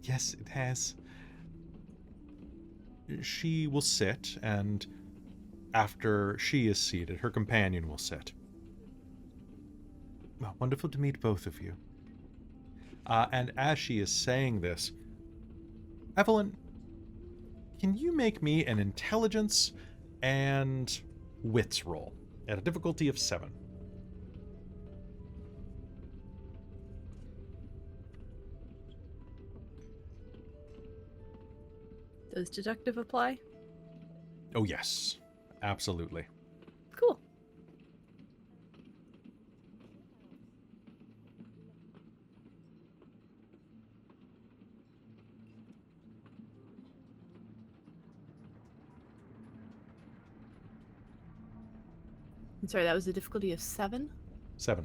Yes, it has. She will sit, and after she is seated, her companion will sit. Well, wonderful to meet both of you. And as she is saying this, Evelyn, can you make me an intelligence and wits roll at a difficulty of 7? Does deductive apply? Oh, yes. Absolutely. Cool. I'm sorry, that was a difficulty of 7? 7.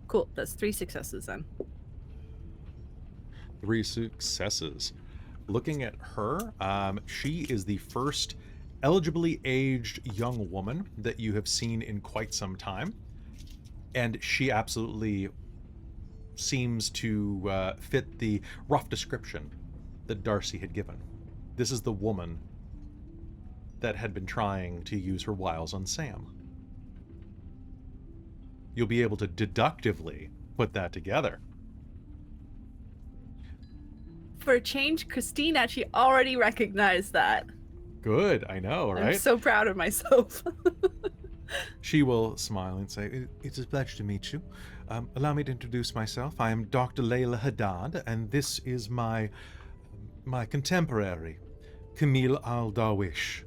Cool, that's 3 successes then. 3 successes. Looking at her, she is the first eligibly aged young woman that you have seen in quite some time. And she absolutely seems to fit the rough description that Darcie had given. This is the woman that had been trying to use her wiles on Sam. You'll be able to deductively put that together. For a change, Christine actually already recognized that. Good, I know, right? I'm so proud of myself. She will smile and say, "It's a pleasure to meet you. Allow me to introduce myself. I am Dr. Layla Haddad, and this is my contemporary, Camille Al-Darwish.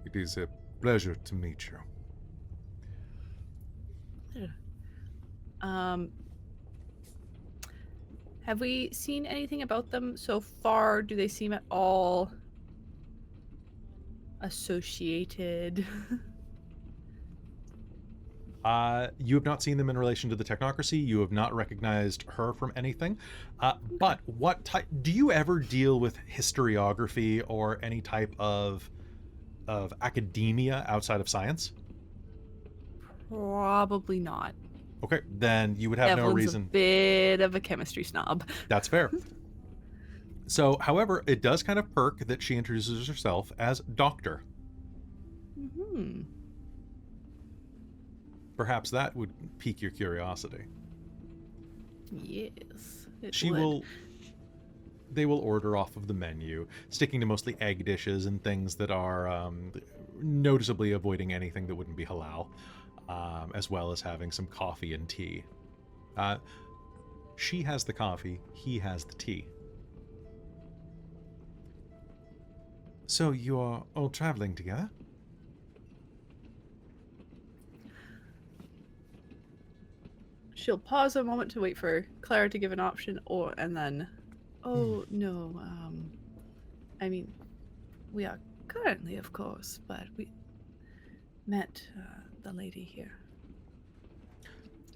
It is a pleasure to meet you." Have we seen anything about them so far? Do they seem at all associated? You have not seen them in relation to the technocracy. You have not recognized her from anything. But what type... Do you ever deal with historiography or any type of academia outside of science? Probably not. Okay, then you would have no Evelyn's reason... a bit of a chemistry snob. That's fair. So, however, it does kind of perk that she introduces herself as Doctor. Mm-hmm. Perhaps that would pique your curiosity. Yes. They will order off of the menu, sticking to mostly egg dishes and things that are noticeably avoiding anything that wouldn't be halal, as well as having some coffee and tea. She has the coffee, he has the tea. So you're all traveling together? She'll pause a moment to wait for Clara to give an option, and then, oh no, I mean, we are currently, of course, but we met the lady here.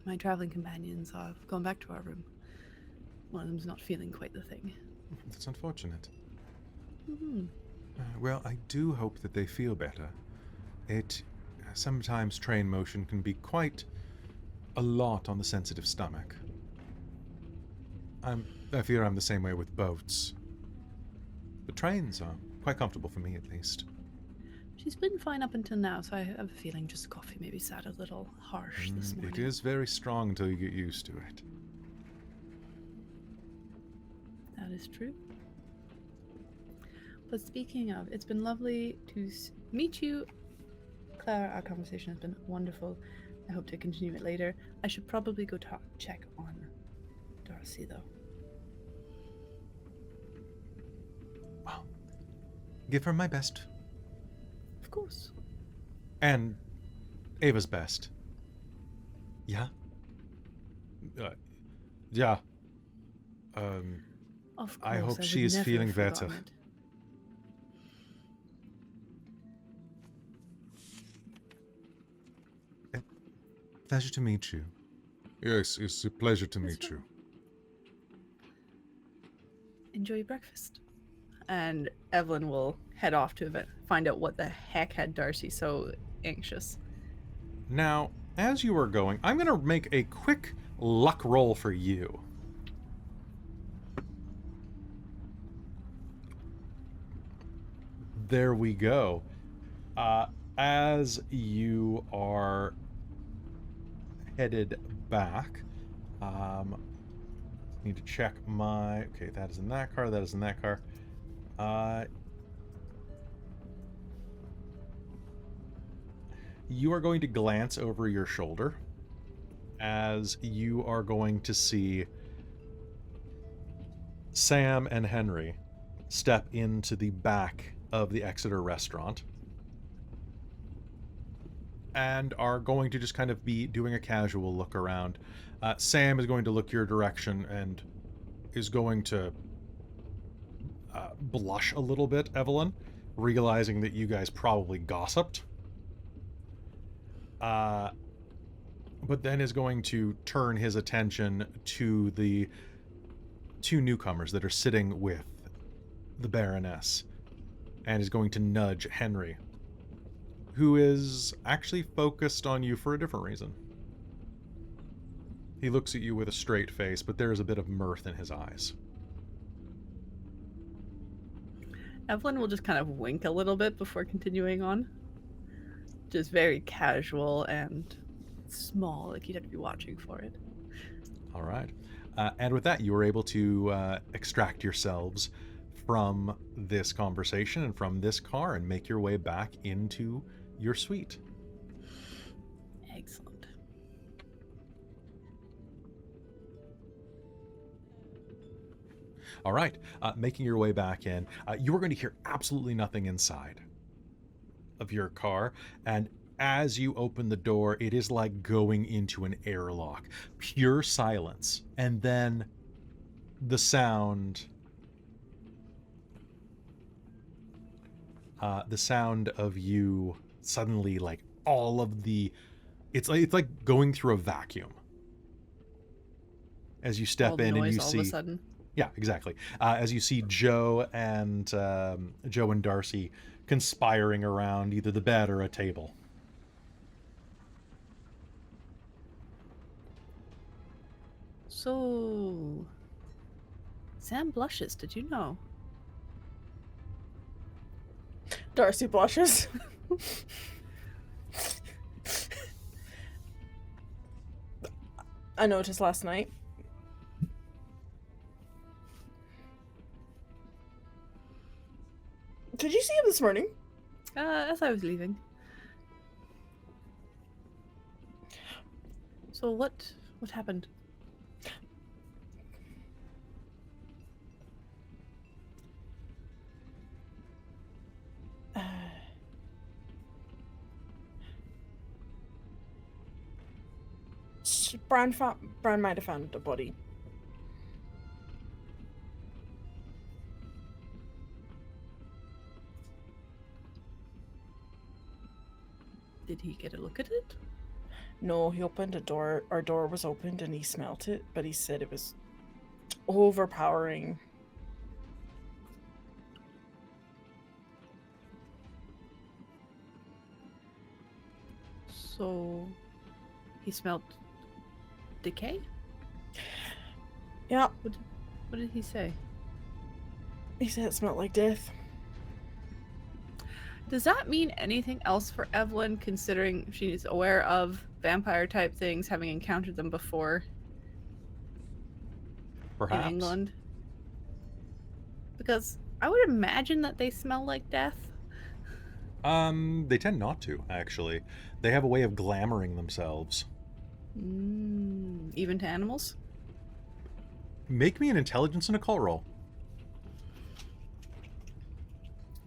My traveling companions are going back to our room. One of them's not feeling quite the thing. That's unfortunate. Mm-hmm. Well, I do hope that they feel better. Sometimes train motion can be quite a lot on the sensitive stomach. I fear I'm the same way with boats. But trains are quite comfortable for me, at least. She's been fine up until now, so I have a feeling just coffee maybe sat a little harsh this morning. It is very strong until you get used to it. That is true. But speaking of, it's been lovely to meet you. Clara, our conversation has been wonderful. I hope to continue it later. I should probably go check on Darcie, though. Well, give her my best. Of course. And Ava's best. Yeah? Yeah. Of course. I hope would she is never feeling have better. forgotten it. Pleasure to meet you. Yes, it's a pleasure to meet you. Enjoy your breakfast. And Evelyn will head off to find out what the heck had Darcie so anxious. Now, as you are going, I'm going to make a quick luck roll for you. There we go. As you are headed back, need to check my... Okay, that is in that car, that is in that car. You are going to glance over your shoulder as you are going to see Sam and Henry step into the back of the Exeter restaurant and are going to just kind of be doing a casual look around. Sam is going to look your direction and is going to blush a little bit, Evelyn, realizing that you guys probably gossiped. But then is going to turn his attention to the two newcomers that are sitting with the Baroness. and is going to nudge Henry, who is actually focused on you for a different reason. He looks at you with a straight face, but there is a bit of mirth in his eyes. Evelyn will just kind of wink a little bit before continuing on. Just very casual and small, like you'd have to be watching for it. All right. And with that, you were able to extract yourselves from this conversation and from this car and make your way back into your suite. Excellent. All right. Making your way back in, you are going to hear absolutely nothing inside of your car. And as you open the door, it is like going into an airlock. Pure silence. And then the sound... the sound of you suddenly, like, all of the... It's like going through a vacuum. As you step All the in and noise you all see... of a sudden. Yeah, exactly. As you see Joe and Darcie conspiring around either the bed or a table. So, Sam blushes, did you know? Darcie blushes. I noticed last night. Did you see him this morning? As I was leaving. So what happened? Bran might have found a body. Did he get a look at it? No, he opened a door. Our door was opened and he smelt it, but he said it was overpowering. So, he smelled decay? Yeah, What did he say? he said it smelled like death. Does that mean anything else for Evelyn, considering she's aware of vampire type things, having encountered them before Perhaps. in England? Because I would imagine that they smell like death. They tend not to, actually. They have a way of glamoring themselves. Even to animals? Make me an intelligence and occult roll.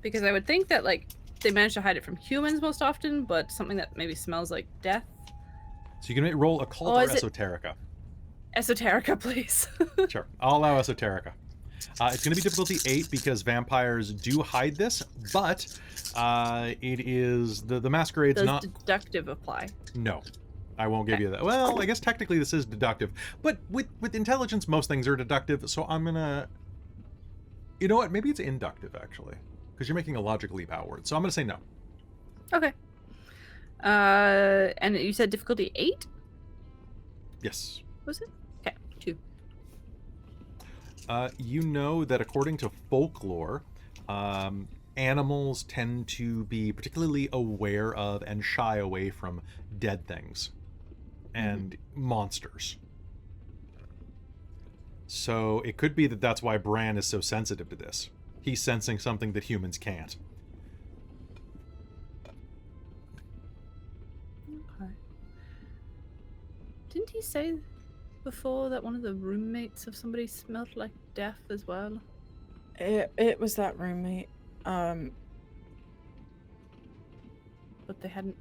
Because I would think that, like, they manage to hide it from humans most often, but something that maybe smells like death. So you can roll occult or esoterica. Esoterica, please. Sure, I'll allow esoterica. It's going to be difficulty 8 because vampires do hide this, but it is the masquerade's Does not. deductive apply? No, I won't give you that. Well, I guess technically this is deductive, but with intelligence, most things are deductive. So I'm gonna. You know what? Maybe it's inductive actually, because you're making a logic leap outward. So I'm gonna say no. Okay. And you said difficulty 8? Yes. Was it? Okay, 2. You know that according to folklore, animals tend to be particularly aware of and shy away from dead things and monsters. So it could be that that's why Bran is so sensitive to this. He's sensing something that humans can't. Okay. Didn't he say before that one of the roommates of somebody smelled like death as well? It was that roommate. But they hadn't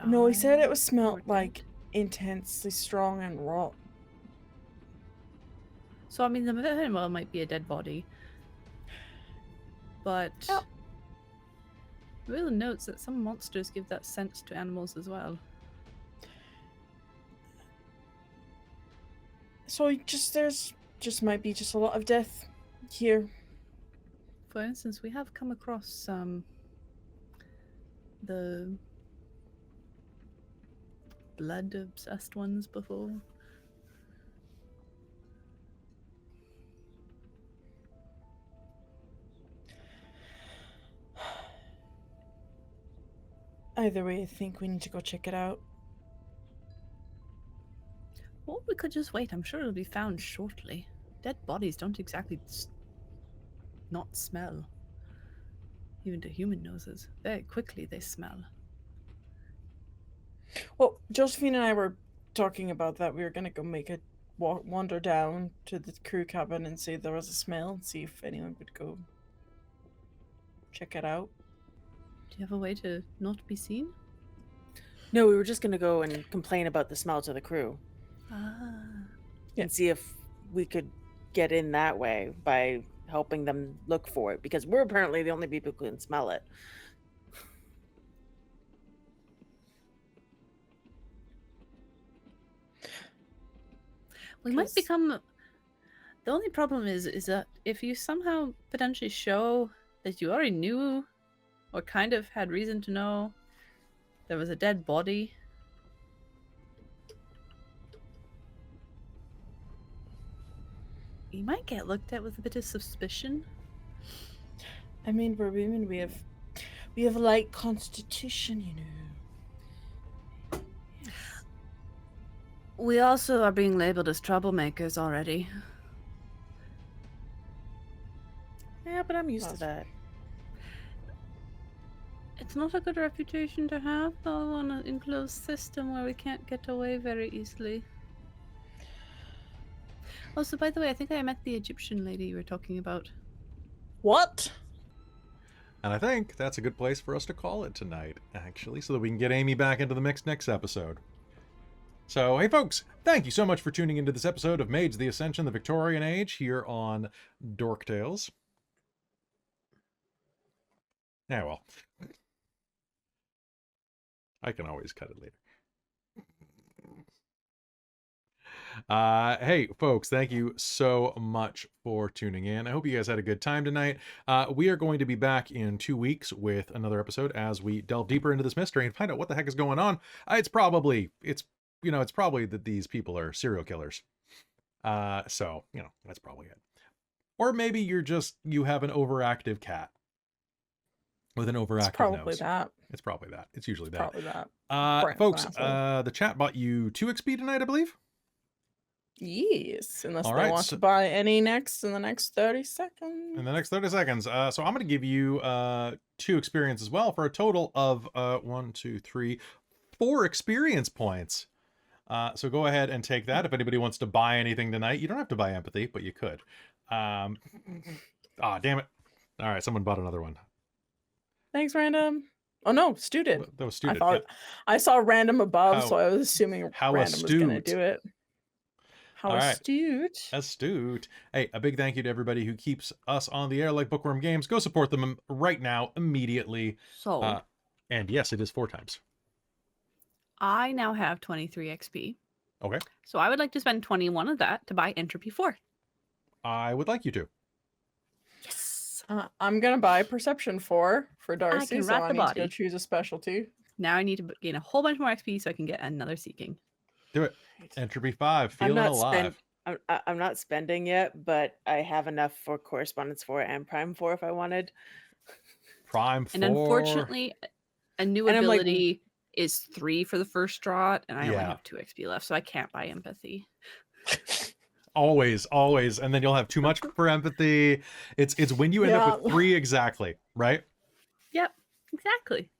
No, he said it was died smelled or like dead? intensely strong and raw. So I mean, the well might be a dead body, but Yep. Will notes that some monsters give that sense to animals as well. So there's might be just a lot of death here. for instance, we have come across the blood-obsessed ones before. Either way, I think we need to go check it out. Or we could just wait. I'm sure it'll be found shortly. Dead bodies don't exactly not smell. Even to human noses. Very quickly they smell. Well, Josephine and I were talking about that. We were gonna go make a wander down to the crew cabin and see if there was a smell and see if anyone would go check it out. Do you have a way to not be seen? No, we were just gonna go and complain about the smell to the crew and see if we could get in that way by helping them look for it, because we're apparently the only people who can smell it. We might 'Cause- become... The only problem is that if you somehow potentially show that you already knew or kind of had reason to know there was a dead body, you might get looked at with a bit of suspicion. I mean, we're women. We have a light constitution, you know. We also are being labeled as troublemakers already. Yeah, but I'm used to that. It's not a good reputation to have, though, on an enclosed system where we can't get away very easily. Also, by the way, I think I met the Egyptian lady you were talking about. What? And I think that's a good place for us to call it tonight, actually, so that we can get Amy back into the mix next episode. So, hey folks, thank you so much for tuning into this episode of Mage the Ascension the Victorian Age here on Dork Tales. Yeah, well. I can always cut it later. Hey folks, thank you so much for tuning in. I hope you guys had a good time tonight. We are going to be back in 2 weeks with another episode as we delve deeper into this mystery and find out what the heck is going on. It's probably that these people are serial killers. So, that's probably it. Or maybe you have an overactive cat with an overactive It's probably nose. that. It's probably that. It's usually that. Probably that. Folks, asshole. the chat bought you 2 XP tonight, I believe. Yes, unless All they right, want so- to buy any next in the next 30 seconds. In the next 30 seconds. So I'm going to give you 2 experience as well for a total of 4 experience points. So go ahead and take that. If anybody wants to buy anything tonight, you don't have to buy empathy, but you could. Damn it. All right, someone bought another one. Thanks, random. Oh no, Stu did. That was student. I thought I saw random above, How- so I was assuming how random was gonna astute. do it. How All right. astute. Astute. Hey, a big thank you to everybody who keeps us on the air like Bookwyrm Games. Go support them right now, immediately. So, And yes, it is 4 times. I now have 23 XP. Okay. So I would like to spend 21 of that to buy Entropy 4. I would like you to. Yes! I'm gonna buy Perception 4 for Darcie, can so rat I the need to go body. choose a specialty. Now I need to gain a whole bunch more XP so I can get another Seeking. Do it. Entropy 5, feeling alive. I'm not spending yet, but I have enough for Correspondence 4 and Prime 4 if I wanted. Prime 4. And unfortunately, a new And I'm like- ability is 3 for the first draught, and I only Yeah. have 2 XP left, so I can't buy Empathy. Always. And then you'll have too much for empathy. It's when you end up with 3 exactly, right? Yep, exactly.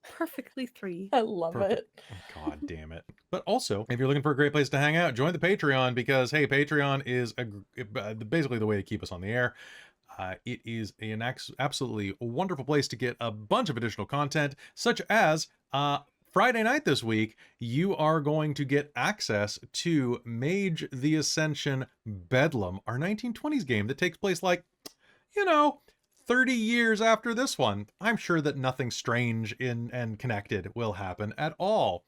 Perfectly 3. I love Perfect. it. Oh, God damn it. But also, if you're looking for a great place to hang out, join the Patreon because, hey, Patreon is basically the way to keep us on the air. It is an absolutely wonderful place to get a bunch of additional content, such as Friday night this week, you are going to get access to Mage the Ascension Bedlam, our 1920s game that takes place 30 years after this one. I'm sure that nothing strange and connected will happen at all.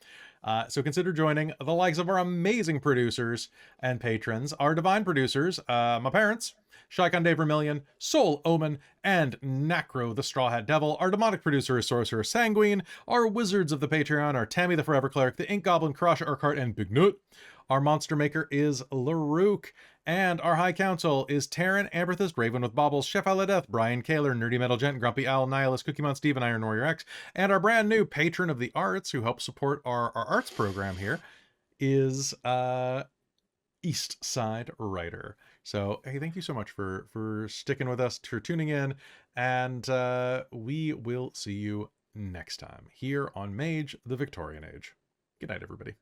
So consider joining the likes of our amazing producers and patrons, our divine producers, my parents, Shikon Day Vermilion, Soul Omen, and Nacro the Straw Hat Devil. Our demonic producer is Sorcerer Sanguine. Our wizards of the Patreon are Tammy the Forever Cleric, the Ink Goblin, Crush Urquhart, and Big Nut. Our monster maker is Larouk. And our High Council is Taryn, Amberthist, Raven with Baubles, Chef Aladeth, Brian Kaler, Nerdy Metal Gent, Grumpy Owl, Nihilist, Cookie Mon, Steve, and Iron Warrior X. And our brand new patron of the arts, who helps support our arts program here, is East Side Writer. So, hey, thank you so much for sticking with us, for tuning in, and we will see you next time here on Mage the Victorian Age. Good night, everybody.